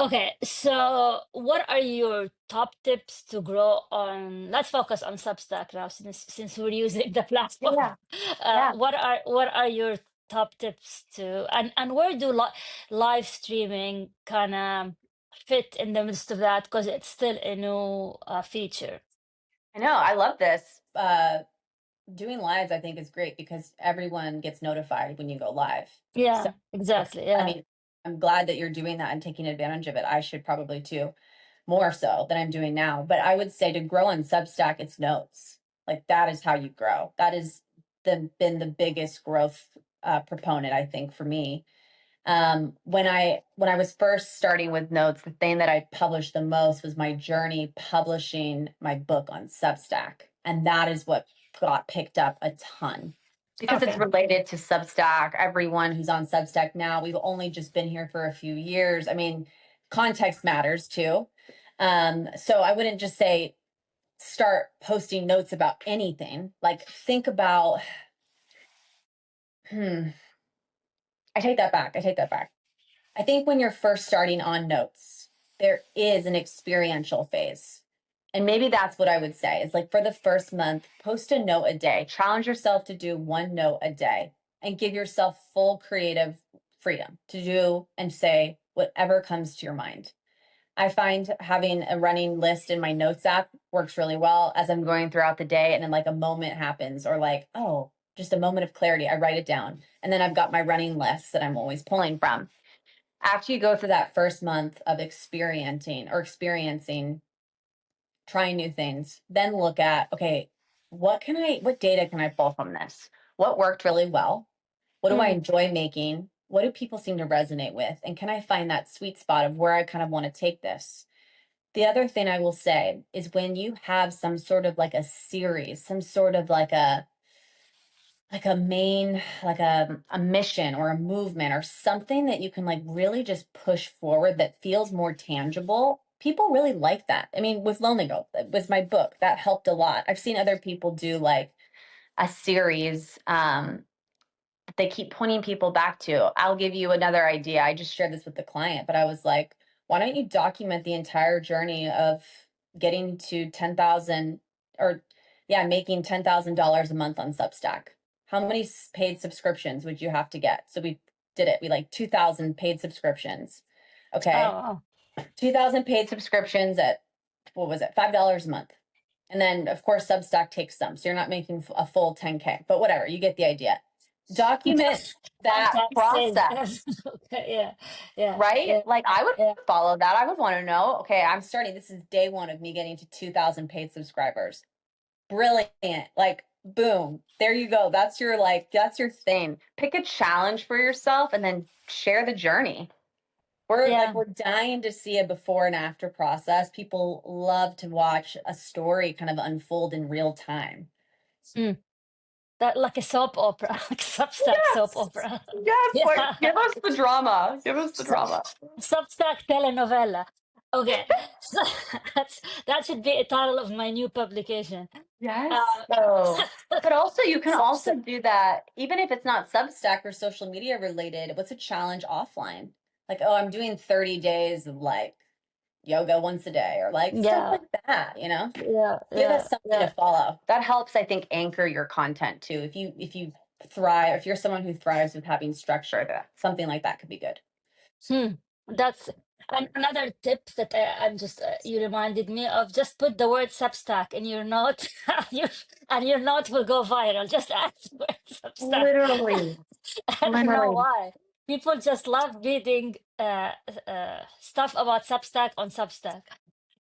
[SPEAKER 1] Okay, so what are your top tips to grow on? Let's focus on Substack now, since we're using the platform.
[SPEAKER 2] Yeah. Yeah.
[SPEAKER 1] What are your top tips to, and where do live streaming kind of fit in the midst of that, because it's still a new feature.
[SPEAKER 2] I know. I love this. Doing lives, I think, is great because everyone gets notified when you go live. So
[SPEAKER 1] Yeah,
[SPEAKER 2] it's,
[SPEAKER 1] exactly.
[SPEAKER 2] I
[SPEAKER 1] Yeah.
[SPEAKER 2] mean, I'm glad that you're doing that and taking advantage of it. I should probably too, more so than I'm doing now. But I would say to grow on Substack, it's notes. Like that is how you grow. That is been the biggest growth proponent, I think, for me. When I was first starting with notes, the thing that I published the most was my journey publishing my book on Substack, and that is what got picked up a ton because it's
[SPEAKER 1] Okay.
[SPEAKER 2] related to Substack. Everyone who's on Substack now, we've only just been here for a few years. I mean, context matters too. So I wouldn't just say start posting notes about anything. Like think about, hmm, I take that back. I take that back. I think when you're first starting on notes, there is an experiential phase. And maybe that's what I would say is like for the first month, post a note a day. Challenge yourself to do one note a day and give yourself full creative freedom to do and say whatever comes to your mind. I find having a running list in my notes app works really well as I'm going throughout the day, and then like a moment happens or like, oh, just a moment of clarity. I write it down. And then I've got my running list that I'm always pulling from. After you go through that first month of experiencing trying new things, then look at, okay, what data can I pull from this? What worked really well? What do I
[SPEAKER 1] Mm,
[SPEAKER 2] enjoy making? What do people seem to resonate with? And can I find that sweet spot of where I kind of want to take this? The other thing I will say is when you have some sort of like a series, some sort of like a main, like a mission or a movement or something that you can like really just push forward that feels more tangible, people really like that. I mean, with Lonely Girl, with my book, that helped a lot. I've seen other people do like a series that they keep pointing people back to. I'll give you another idea. I just shared this with the client, but I was like, why don't you document the entire journey of getting to 10,000 or yeah, making $10,000 a month on Substack. How many paid subscriptions would you have to get? So we did it. We like 2,000 paid subscriptions.
[SPEAKER 1] Oh,
[SPEAKER 2] Okay.
[SPEAKER 1] wow.
[SPEAKER 2] 2,000 paid subscriptions at, what was it, $5 a month. And then, of course, Substack takes some. So you're not making a full 10K, but whatever, you get the idea. Document that
[SPEAKER 1] Substack
[SPEAKER 2] process,
[SPEAKER 1] says, okay, yeah, yeah,
[SPEAKER 2] right?
[SPEAKER 1] yeah,
[SPEAKER 2] Like I would
[SPEAKER 1] yeah,
[SPEAKER 2] follow that. I would want to know, okay, I'm starting, this is day one of me getting to 2,000 paid subscribers. Brilliant. Like, boom, there you go. That's your thing. Pick a challenge for yourself and then share the journey.
[SPEAKER 1] yeah.
[SPEAKER 2] We're dying to see a before and after process. People love to watch a story kind of unfold in real time.
[SPEAKER 1] Mm. That like a soap opera, like Substack soap
[SPEAKER 2] Yes.
[SPEAKER 1] opera.
[SPEAKER 2] Yes. Like,
[SPEAKER 1] Yeah.
[SPEAKER 2] give us the drama. Give us the drama.
[SPEAKER 1] Substack telenovela. Okay, so that should be a title of my new publication.
[SPEAKER 2] Yes.
[SPEAKER 1] Uh,
[SPEAKER 2] So, but also you can also
[SPEAKER 1] Substack.
[SPEAKER 2] do that even if it's not Substack or social media related. What's a challenge offline? Like, oh, I'm doing 30 days of like yoga once a day or like stuff
[SPEAKER 1] Yeah,
[SPEAKER 2] like that, you know?
[SPEAKER 1] yeah,
[SPEAKER 2] Give us
[SPEAKER 1] yeah,
[SPEAKER 2] something to
[SPEAKER 1] yeah.
[SPEAKER 2] follow. That helps, I think, anchor your content too. If you thrive, if you're someone who thrives with having structure, something like that could be good.
[SPEAKER 1] Hmm. That's another tip that I'm just you reminded me of. Just put the word Substack in your note, your, and your note will go viral. Just add the word Substack.
[SPEAKER 2] Literally,
[SPEAKER 1] I don't know
[SPEAKER 2] literally.
[SPEAKER 1] why. People just love reading stuff about Substack on Substack.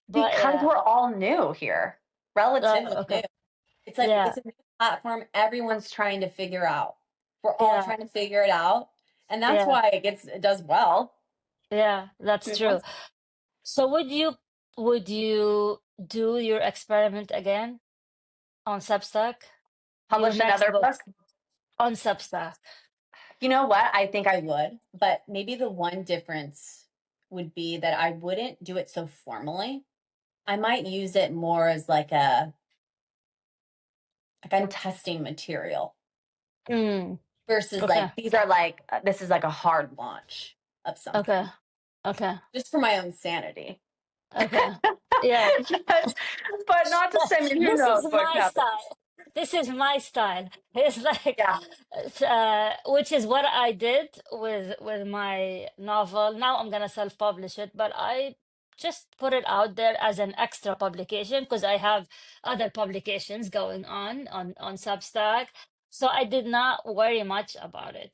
[SPEAKER 1] But
[SPEAKER 2] Because we're all new here, relatively new.
[SPEAKER 1] okay,
[SPEAKER 2] It's like
[SPEAKER 1] yeah,
[SPEAKER 2] it's a new platform everyone's trying to figure out. We're all
[SPEAKER 1] yeah,
[SPEAKER 2] trying to figure it out. And that's
[SPEAKER 1] yeah,
[SPEAKER 2] why it does well.
[SPEAKER 1] yeah. That's
[SPEAKER 2] You know?
[SPEAKER 1] true. So would you do your experiment again on Substack? Your
[SPEAKER 2] Publish
[SPEAKER 1] next
[SPEAKER 2] another
[SPEAKER 1] book
[SPEAKER 2] book.
[SPEAKER 1] on Substack.
[SPEAKER 2] You know what? I think I would, but maybe the one difference would be that I wouldn't do it so formally. I might use it more as like I'm testing material
[SPEAKER 1] Mm,
[SPEAKER 2] versus
[SPEAKER 1] okay,
[SPEAKER 2] like these are like this is like a hard launch of
[SPEAKER 1] okay,
[SPEAKER 2] something
[SPEAKER 1] okay,
[SPEAKER 2] just for my own sanity.
[SPEAKER 1] okay. Yeah.
[SPEAKER 2] But not to say, I mean, who
[SPEAKER 1] This is
[SPEAKER 2] knows what
[SPEAKER 1] my
[SPEAKER 2] happens.
[SPEAKER 1] style. This is my style. It's like,
[SPEAKER 2] Yeah.
[SPEAKER 1] which is what I did with my novel. Now I'm gonna self-publish it, but I just put it out there as an extra publication because I have other publications going on Substack. So I did not worry much about it.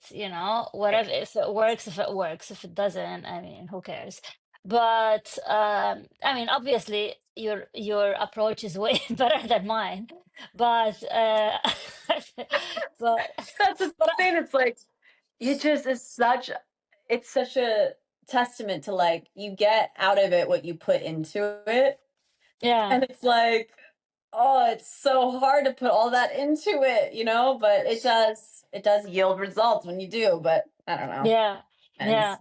[SPEAKER 1] Whatever. If it works, if it works. If it doesn't, I mean, who cares? But I mean, obviously, your approach is way better than mine. But but
[SPEAKER 2] That's the
[SPEAKER 1] but
[SPEAKER 2] thing. It's like it just is such it's such a testament to like you get out of it what you put into it.
[SPEAKER 1] yeah,
[SPEAKER 2] And it's like, oh, it's so hard to put all that into it, but it does yield results when you do, but I don't know.
[SPEAKER 1] yeah, yeah.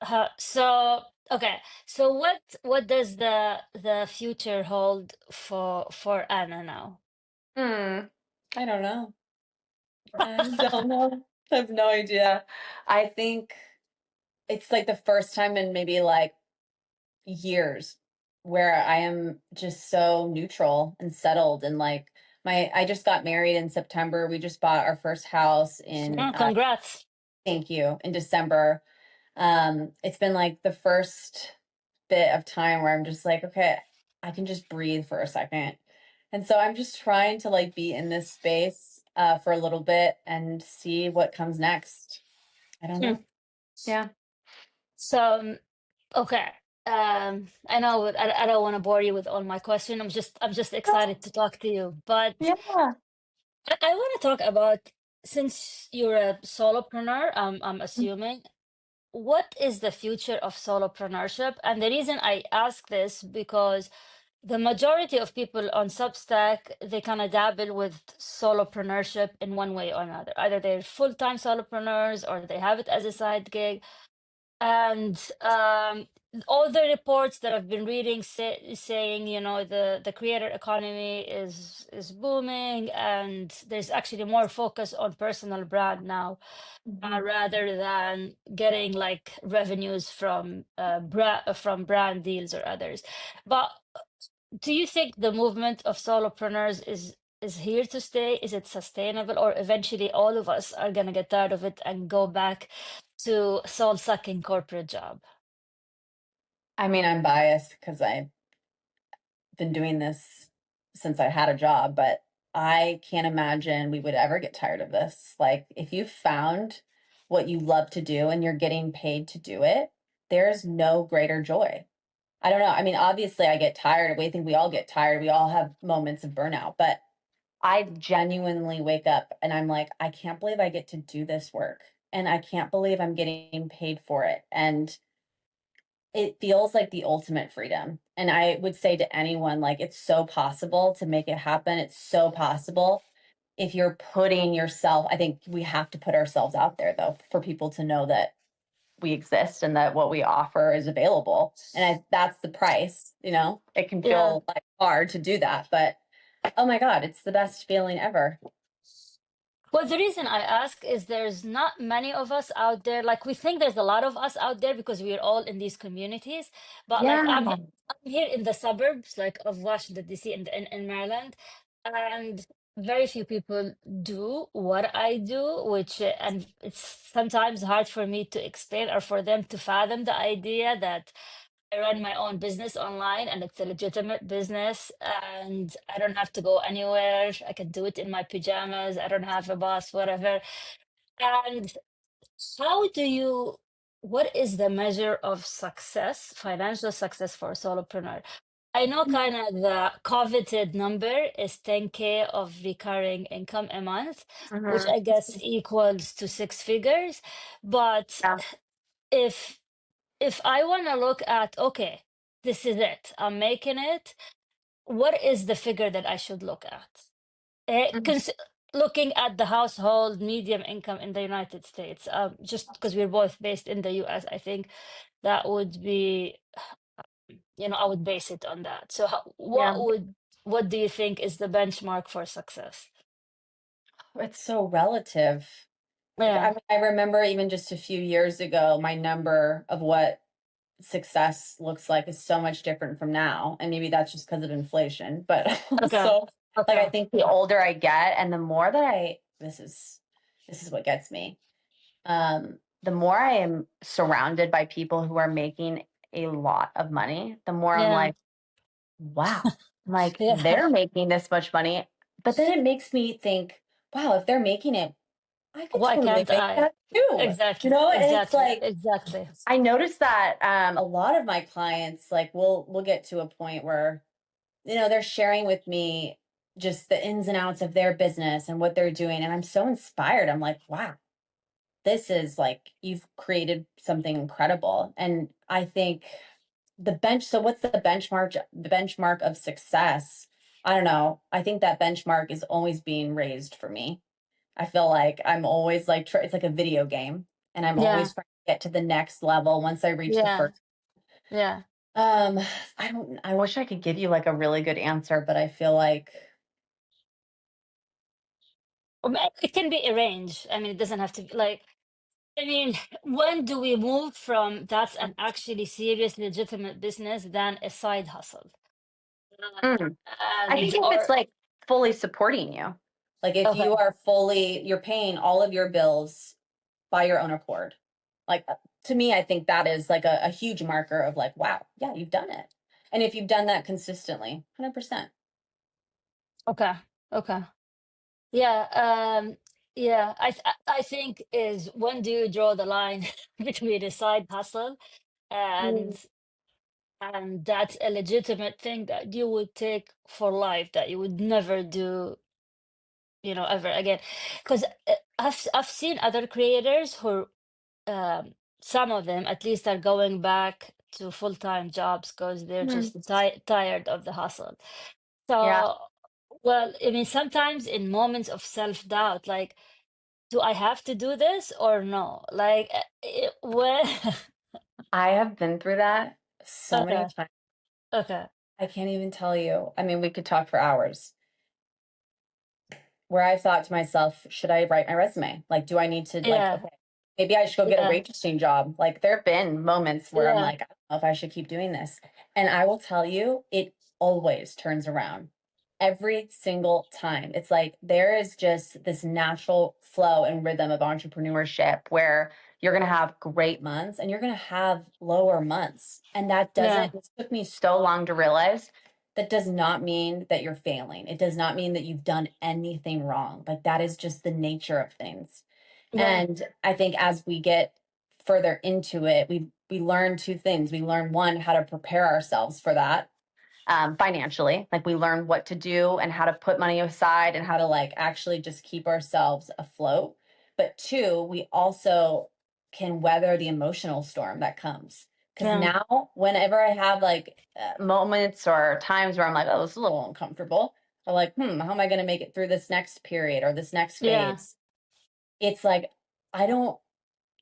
[SPEAKER 2] Depends.
[SPEAKER 1] So okay. So what does the future hold for Anna now?
[SPEAKER 2] Hmm. I don't know. I don't know. I have no idea. I think it's like the first time in maybe like years where I am just so neutral and settled and like I just got married in September. We just bought our first house in
[SPEAKER 1] Congrats.
[SPEAKER 2] thank you, in December. It's been like the first bit of time where I'm just like, okay, I can just breathe for a second. And so I'm just trying to like be in this space for a little bit and see what comes next. I don't
[SPEAKER 1] Hmm.
[SPEAKER 2] know. Yeah.
[SPEAKER 1] So okay. I know I don't want to bore you with all my question. I'm just excited to talk to you. But
[SPEAKER 2] Yeah.
[SPEAKER 1] I want to talk about, since you're a solopreneur, I'm assuming, what is the future of solopreneurship? And the reason I ask this because the majority of people on Substack, they kind of dabble with solopreneurship in one way or another. Either they're full-time solopreneurs or they have it as a side gig. And all the reports that I've been reading saying, the creator economy is booming, and there's actually more focus on personal brand now,
[SPEAKER 2] Mhm.
[SPEAKER 1] rather than getting like revenues from brand deals or others. But do you think the movement of solopreneurs is here to stay? Is it sustainable, or eventually all of us are gonna get tired of it and go back to soul-sucking corporate job?
[SPEAKER 2] I mean, I'm biased because I've been doing this since I had a job, but I can't imagine we would ever get tired of this. Like, if you found what you love to do and you're getting paid to do it, there's no greater joy. I don't know. I mean, obviously, I get tired. We think we all get tired. We all have moments of burnout, but I genuinely wake up and I'm like, I can't believe I get to do this work. And I can't believe I'm getting paid for it. And it feels like the ultimate freedom. And I would say to anyone, like, it's so possible to make it happen. It's so possible if you're putting yourself, I think we have to put ourselves out there though, for people to know that we exist and that what we offer is available. And that's the price, you know, it can
[SPEAKER 1] Yeah.
[SPEAKER 2] feel like hard to do that, but oh my God, it's the best feeling ever.
[SPEAKER 1] Well, the reason I ask is there's not many of us out there. Like, we think there's a lot of us out there because we're all in these communities. But like,
[SPEAKER 2] Yeah.
[SPEAKER 1] I'm here in the suburbs, like of Washington D.C. in Maryland, and very few people do what I do, which and it's sometimes hard for me to explain or for them to fathom the idea that I run my own business online and it's a legitimate business and I don't have to go anywhere. I can do it in my pajamas. I don't have a boss, whatever. And how do you, what is the measure of success, financial success for a solopreneur? I know kind of the coveted number is 10K of recurring income a month, which
[SPEAKER 2] Mhm.
[SPEAKER 1] I guess equals to six figures. But
[SPEAKER 2] Yeah.
[SPEAKER 1] if if I want to look at, okay, this is it, I'm making it, what is the figure that I should look at?
[SPEAKER 2] Mhm.
[SPEAKER 1] Looking at the household medium income in the United States, just because we're both based in the US, I think that would be, I would base it on that. So,
[SPEAKER 2] Yeah.
[SPEAKER 1] what do you think is the benchmark for success?
[SPEAKER 2] It's so relative. Like, I
[SPEAKER 1] Yeah.
[SPEAKER 2] mean, I remember even just a few years ago, my number of what success looks like is so much different from now. And maybe that's just because of inflation. But
[SPEAKER 1] Okay.
[SPEAKER 2] also, like, I
[SPEAKER 1] Okay.
[SPEAKER 2] think the older I get and the more that this is what gets me. The more I am surrounded by people who are making a lot of money, the more I'm
[SPEAKER 1] Yeah.
[SPEAKER 2] like, wow, like
[SPEAKER 1] Yeah.
[SPEAKER 2] they're making this much money. But then it makes me think, wow, if they're making it, I could
[SPEAKER 1] Why
[SPEAKER 2] totally
[SPEAKER 1] can't
[SPEAKER 2] make
[SPEAKER 1] I?
[SPEAKER 2] that too. You
[SPEAKER 1] Exactly.
[SPEAKER 2] know, and it's
[SPEAKER 1] Exactly.
[SPEAKER 2] like
[SPEAKER 1] Exactly.
[SPEAKER 2] I noticed that a lot of my clients, like we'll get to a point where, they're sharing with me just the ins and outs of their business and what they're doing. And I'm so inspired. I'm like, wow, this is like you've created something incredible. And I think so what's the benchmark of success? I don't know. I think that benchmark is always being raised for me. I feel like I'm always like it's like a video game and I'm
[SPEAKER 1] Yeah.
[SPEAKER 2] always trying to get to the next level once I reach the
[SPEAKER 1] Yeah.
[SPEAKER 2] first.
[SPEAKER 1] Yeah.
[SPEAKER 2] Um I wish I could give you like a really good answer, but I feel like
[SPEAKER 1] It can be arranged. I mean, it doesn't have to be like, I mean, when do we move from that's an actually serious, legitimate business than a side hustle?
[SPEAKER 2] mm, I think
[SPEAKER 1] And,
[SPEAKER 2] if it's
[SPEAKER 1] or,
[SPEAKER 2] like fully supporting you. Like if
[SPEAKER 1] okay,
[SPEAKER 2] you're paying all of your bills by your own accord. Like to me, I think that is like a huge marker of like, wow, yeah, you've done it. And if you've done that consistently, 100%.
[SPEAKER 1] okay, okay. Yeah, yeah, I think is when do you draw the line between a side hustle and
[SPEAKER 2] Mm.
[SPEAKER 1] that's a legitimate thing that you would take for life that you would never do, ever again. Because I've seen other creators who um, some of them at least are going back to full-time jobs because they're
[SPEAKER 2] Mm.
[SPEAKER 1] just tired of the hustle.
[SPEAKER 2] Yeah,
[SPEAKER 1] So, well, I mean, sometimes in moments of self-doubt, like, do I have to do this or no? Like, when,
[SPEAKER 2] I have been through that so many
[SPEAKER 1] okay,
[SPEAKER 2] times.
[SPEAKER 1] okay,
[SPEAKER 2] I can't even tell you. I mean, we could talk for hours. Where I've thought to myself, should I write my resume? Like, do I need to, like,
[SPEAKER 1] yeah,
[SPEAKER 2] okay, maybe I should go get a
[SPEAKER 1] yeah,
[SPEAKER 2] waitressing job. Like, there have been moments where I'm
[SPEAKER 1] yeah,
[SPEAKER 2] like, I don't know if I should keep doing this. And I will tell you, it always turns around every single time. It's like there is just this natural flow and rhythm of entrepreneurship where you're going to have great months and you're going to have lower months. And that
[SPEAKER 1] Yeah.
[SPEAKER 2] doesn't, it took me so long to realize that does not mean that you're failing. It does not mean that you've done anything wrong. Like that is just the nature of things.
[SPEAKER 1] Yeah.
[SPEAKER 2] And I think as we get further into it, we learn two things. We learn one, how to prepare ourselves for that financially. Like we learn what to do and how to put money aside and how to like actually just keep ourselves afloat. But two, we also can weather the emotional storm that comes. Because
[SPEAKER 1] Yeah.
[SPEAKER 2] now, whenever I have like moments or times where I'm like, oh, this is a little uncomfortable, or like, how am I going to make it through this next period or this next
[SPEAKER 1] Yeah.
[SPEAKER 2] phase? It's like, I don't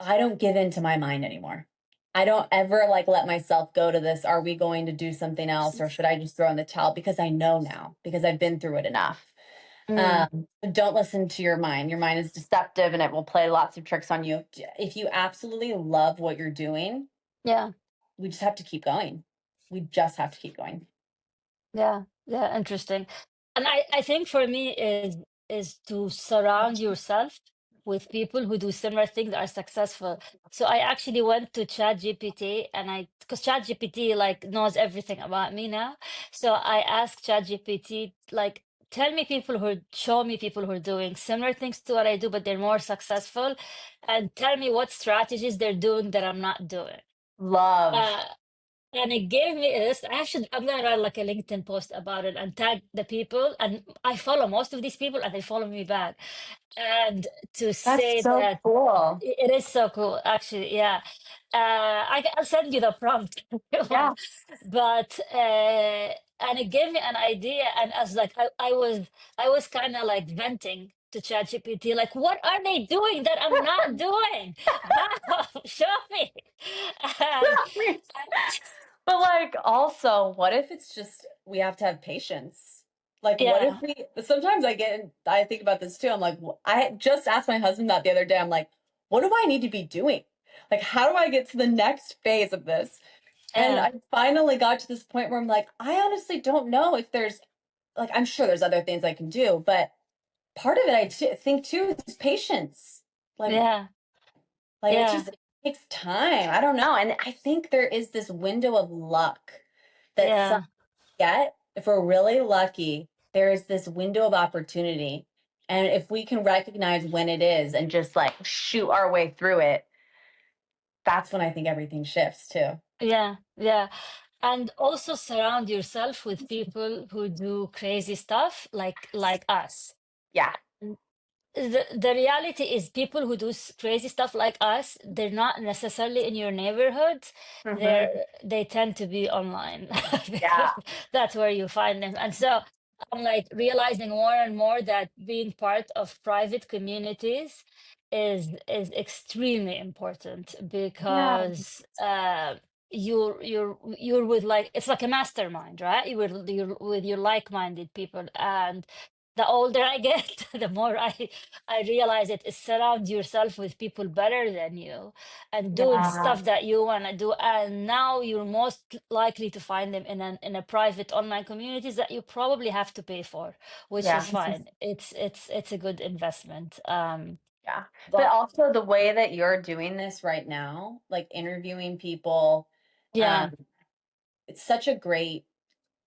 [SPEAKER 2] I don't give in to my mind anymore. I don't ever like let myself go to this. Are we going to do something else or should I just throw in the towel? Because I know now, because I've been through it enough.
[SPEAKER 1] Mm.
[SPEAKER 2] Don't listen to your mind. Your mind is deceptive and it will play lots of tricks on you. If you absolutely love what you're doing,
[SPEAKER 1] Yeah.
[SPEAKER 2] we just have to keep going. We just have to keep going.
[SPEAKER 1] Yeah. Yeah. Interesting. And I think for me is to surround yourself with people who do similar things that are successful. So I actually went to ChatGPT and because ChatGPT like knows everything about me now. So I asked ChatGPT like tell me people show me people who are doing similar things to what I do, but they're more successful, and tell me what strategies they're doing that I'm not doing.
[SPEAKER 2] Love.
[SPEAKER 1] Uh, and it gave me this. I'm gonna write like a LinkedIn post about it and tag the people. And I follow most of these people, and they follow me back. And to
[SPEAKER 2] That's
[SPEAKER 1] say
[SPEAKER 2] so
[SPEAKER 1] that
[SPEAKER 2] cool.
[SPEAKER 1] it is so cool, actually. Yeah, I'll send you the prompt if you
[SPEAKER 2] Yeah.
[SPEAKER 1] want. But and it gave me an idea, and I was like, I was kind of like venting to ChatGPT, like, what are they doing that I'm not doing? How? Show me. And
[SPEAKER 2] But like also, what if it's just we have to have patience? Like what if
[SPEAKER 1] yeah,
[SPEAKER 2] we sometimes I think about this too. I'm like I just asked my husband that the other day. I'm like, what do I need to be doing? Like how do I get to the next phase of this? And
[SPEAKER 1] yeah,
[SPEAKER 2] I finally got to this point where I'm like, I honestly don't know if there's like I'm sure there's other things I can do, but part of it think too is patience. Like
[SPEAKER 1] yeah,
[SPEAKER 2] like it
[SPEAKER 1] yeah,
[SPEAKER 2] just takes time. I don't know. And I think there is this window of luck that some
[SPEAKER 1] yeah,
[SPEAKER 2] get. If we're really lucky, there is this window of opportunity. And if we can recognize when it is and just like shoot our way through it, that's when I think everything shifts too.
[SPEAKER 1] yeah, yeah. And also surround yourself with people who do crazy stuff like us.
[SPEAKER 2] Yeah.
[SPEAKER 1] The reality is people who do crazy stuff like us, they're not necessarily in your neighborhood.
[SPEAKER 2] Hmm.
[SPEAKER 1] They tend to be online because
[SPEAKER 2] Yeah.
[SPEAKER 1] that's where you find them. And so I'm like realizing more and more that being part of private communities is extremely important
[SPEAKER 2] Yeah.
[SPEAKER 1] because you're with like it's like a mastermind, right? You're with your like-minded people. And the older I get, the more I realize it is surround yourself with people better than you and doing
[SPEAKER 2] Yeah.
[SPEAKER 1] stuff that you want to do. And now you're most likely to find them in a private online communities that you probably have to pay for, which
[SPEAKER 2] Yeah.
[SPEAKER 1] is fine. It's a good investment.
[SPEAKER 2] Yeah. But
[SPEAKER 1] But
[SPEAKER 2] also the way that you're doing this right now, like interviewing people,
[SPEAKER 1] yeah,
[SPEAKER 2] um, it's such a great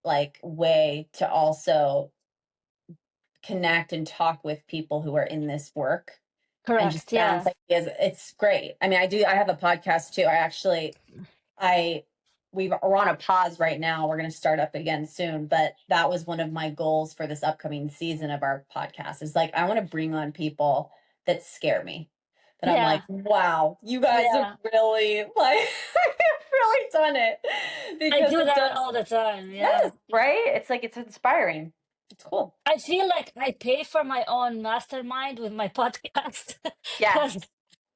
[SPEAKER 2] like way to also connect and talk with people who are in this work and just
[SPEAKER 1] correct.
[SPEAKER 2] bounce
[SPEAKER 1] Yeah.
[SPEAKER 2] ideas. It's great. I mean, I have a podcast too. I we're on a pause right now. We're going to start up again soon, but that was one of my goals for this upcoming season of our podcast is like, I want to bring on people that scare me. That I'm like,
[SPEAKER 1] Yeah.
[SPEAKER 2] wow, you guys have
[SPEAKER 1] Yeah.
[SPEAKER 2] really like really done it
[SPEAKER 1] I
[SPEAKER 2] because
[SPEAKER 1] do
[SPEAKER 2] it
[SPEAKER 1] that
[SPEAKER 2] does.
[SPEAKER 1] all the time. Yeah.
[SPEAKER 2] Yes, right? It's like it's inspiring. It's cool.
[SPEAKER 1] I feel like I pay for my own mastermind with my podcast
[SPEAKER 2] Yes,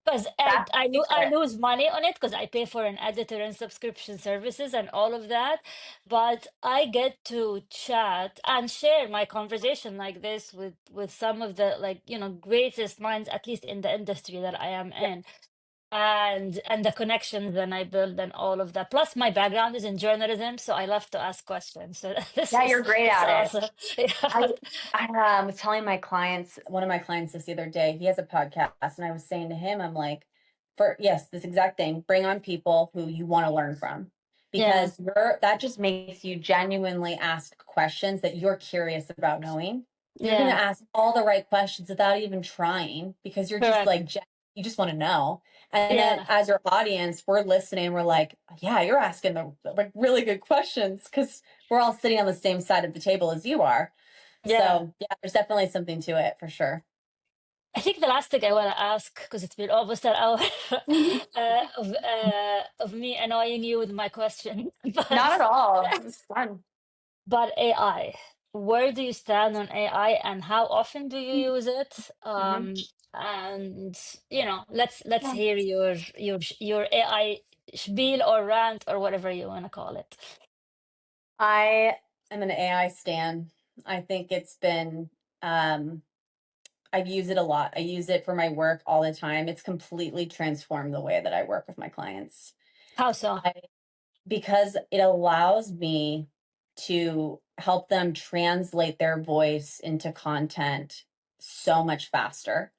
[SPEAKER 1] because I,
[SPEAKER 2] that's
[SPEAKER 1] I,
[SPEAKER 2] the
[SPEAKER 1] lo- I
[SPEAKER 2] secret.
[SPEAKER 1] lose money on it because I pay for an editor and subscription services and all of that. But I get to chat and share my conversation like this with some of the like greatest minds, at least in the industry that I am
[SPEAKER 2] Yeah.
[SPEAKER 1] in. and the connections that I build and all of that. Plus, my background is in journalism, so I love to ask questions. So this
[SPEAKER 2] Yeah,
[SPEAKER 1] is
[SPEAKER 2] you're great
[SPEAKER 1] it's
[SPEAKER 2] at it.
[SPEAKER 1] awesome. Yeah.
[SPEAKER 2] I was telling my clients, one of my clients this the other day, he has a podcast, and I was saying to him, I'm like, yes, this exact thing, bring on people who you want to learn from,
[SPEAKER 1] Yeah.
[SPEAKER 2] because that just makes you genuinely ask questions that you're curious about knowing. You're going to
[SPEAKER 1] Yeah.
[SPEAKER 2] ask all the right questions without even trying, because you're just
[SPEAKER 1] Correct.
[SPEAKER 2] like, you just want to know. And then
[SPEAKER 1] Yeah.
[SPEAKER 2] as your audience, we're listening, we're like, yeah, you're asking the like really good questions, because we're all sitting on the same side of the table as you are.
[SPEAKER 1] Yeah.
[SPEAKER 2] So yeah, there's definitely something to it for sure.
[SPEAKER 1] I think the last thing I want to ask, because it's been almost an hour
[SPEAKER 2] Mhm.
[SPEAKER 1] of me annoying you with my question,
[SPEAKER 2] Not at all. It was fun.
[SPEAKER 1] but AI. Where do you stand on AI, and how often do you use it?
[SPEAKER 2] Mhm.
[SPEAKER 1] And let's
[SPEAKER 2] Yeah.
[SPEAKER 1] hear your AI spiel or rant or whatever you want to call it.
[SPEAKER 2] I am an AI stan. I think it's been, I use it a lot. I use it for my work all the time. It's completely transformed the way that I work with my clients.
[SPEAKER 1] How so?
[SPEAKER 2] I, because it allows me to help them translate their voice into content so much faster.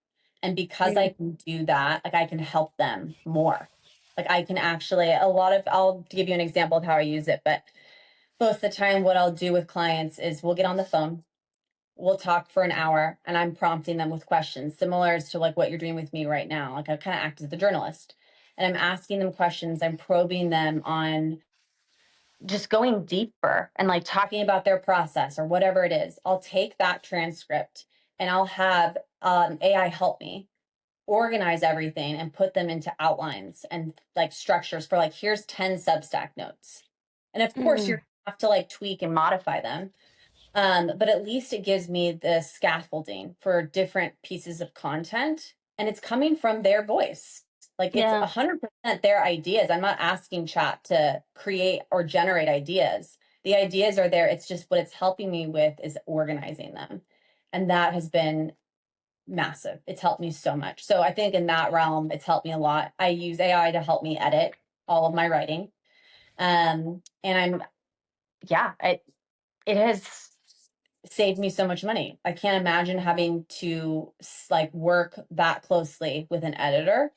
[SPEAKER 2] And because I
[SPEAKER 1] Mm.
[SPEAKER 2] can do that, like I can help them more. Like I can actually, I'll give you an example of how I use it, but most of the time, what I'll do with clients is we'll get on the phone, we'll talk for an hour, and I'm prompting them with questions similar to like what you're doing with me right now. Like I kind of act as the journalist, and I'm asking them questions, I'm probing them on just going deeper and like talking about their process or whatever it is. I'll take that transcript and I'll have AI help me organize everything and put them into outlines and like structures for like, here's 10 Substack notes. And of course, you
[SPEAKER 1] Mm.
[SPEAKER 2] have to like tweak and modify them. But at least it gives me the scaffolding for different pieces of content, and it's coming from their voice. Like it's
[SPEAKER 1] Yeah.
[SPEAKER 2] 100% their ideas. I'm not asking chat to create or generate ideas. The ideas are there. It's just what it's helping me with is organizing them. And that has been massive. It's helped me so much. So I think in that realm, it's helped me a lot. I use AI to help me edit all of my writing. And it has saved me so much money. I can't imagine having to like work that closely with an editor.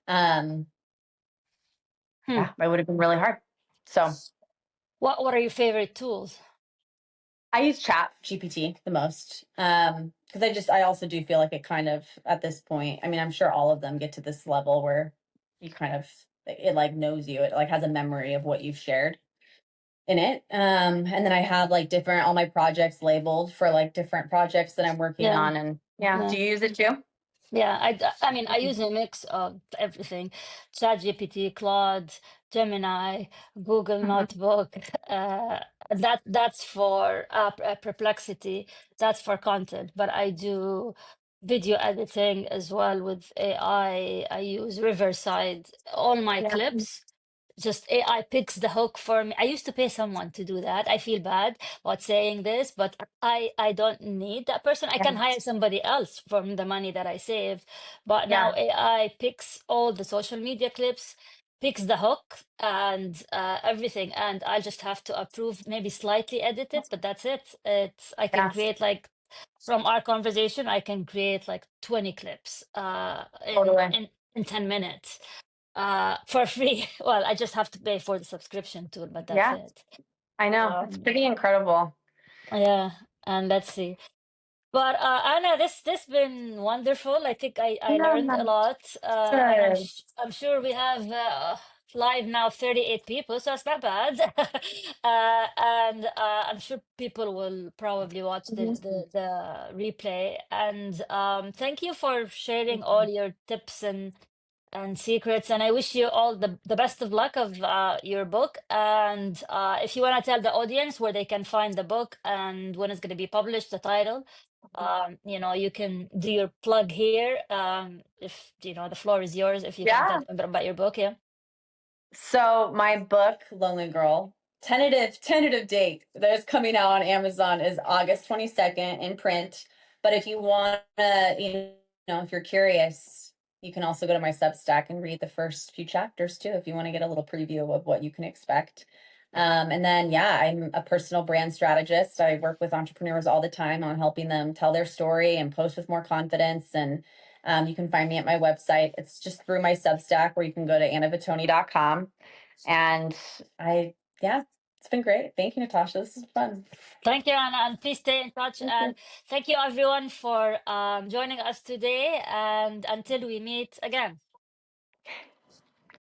[SPEAKER 2] Um,
[SPEAKER 1] Hmm.
[SPEAKER 2] yeah, it would have been really hard. So
[SPEAKER 1] What are your favorite tools?
[SPEAKER 2] I use Chat GPT the most. Because I also do feel like it kind of at this point, I mean, I'm sure all of them get to this level where you kind of it like knows you. It like has a memory of what you've shared in it. And then I have like different all my projects labeled for like different projects that I'm working
[SPEAKER 1] Yeah.
[SPEAKER 2] on. And yeah, do
[SPEAKER 1] Yeah.
[SPEAKER 2] you use it too?
[SPEAKER 1] Yeah, I mean, I use a mix of everything: ChatGPT, Claude, Gemini, Google
[SPEAKER 2] Mhm.
[SPEAKER 1] Notebook. That's for Perplexity. That's for content. But I do video editing as well with AI. I use Riverside. All my
[SPEAKER 2] Yeah.
[SPEAKER 1] clips, just AI picks the hook for me. I used to pay someone to do that. I feel bad about saying this, but I don't need that person. I
[SPEAKER 2] Yeah.
[SPEAKER 1] can hire somebody else from the money that I saved. But now
[SPEAKER 2] Yeah.
[SPEAKER 1] AI picks all the social media clips, picks the hook and everything, and I just have to approve, maybe slightly edit it, but that's it. It's I can
[SPEAKER 2] Yeah.
[SPEAKER 1] create like from our conversation, I can create like 20 clips
[SPEAKER 2] Totally.
[SPEAKER 1] in 10 minutes for free. Well, I just have to pay for the subscription tool, but that's
[SPEAKER 2] Yeah.
[SPEAKER 1] it.
[SPEAKER 2] I know. It's
[SPEAKER 1] Um,
[SPEAKER 2] pretty incredible.
[SPEAKER 1] yeah, and let's see. But Anna, this been wonderful. I think I learned
[SPEAKER 2] Yeah.
[SPEAKER 1] a lot, and
[SPEAKER 2] Good.
[SPEAKER 1] I'm sure we have live now 38 people, so it's not bad. And I'm sure people will probably watch
[SPEAKER 2] Mhm.
[SPEAKER 1] the replay. And thank you for sharing all your tips and secrets, and I wish you all the best of luck of your book. And if you want to tell the audience where they can find the book and when it's going to be published, the title, you can do your plug here. If the floor is yours, if you can tell
[SPEAKER 2] Yeah.
[SPEAKER 1] them a bit about your book. Yeah.
[SPEAKER 2] So my book, Lonely Girl, tentative date that is coming out on Amazon is August 22nd in print. But if you want to, if you're curious, You can also go to my Substack and read the first few chapters too, if you want to get a little preview of what you can expect. And then, yeah, I'm a personal brand strategist. I work with entrepreneurs all the time on helping them tell their story and post with more confidence. And you can find me at my website. It's just through my Substack, where you can go to annavatoni.com. And yeah, it's been great. Thank you, Natasha. This is fun.
[SPEAKER 1] Thank you, Anna, and please stay in touch.
[SPEAKER 2] Thank
[SPEAKER 1] And
[SPEAKER 2] you.
[SPEAKER 1] thank you, everyone, for joining us today. And until we meet again.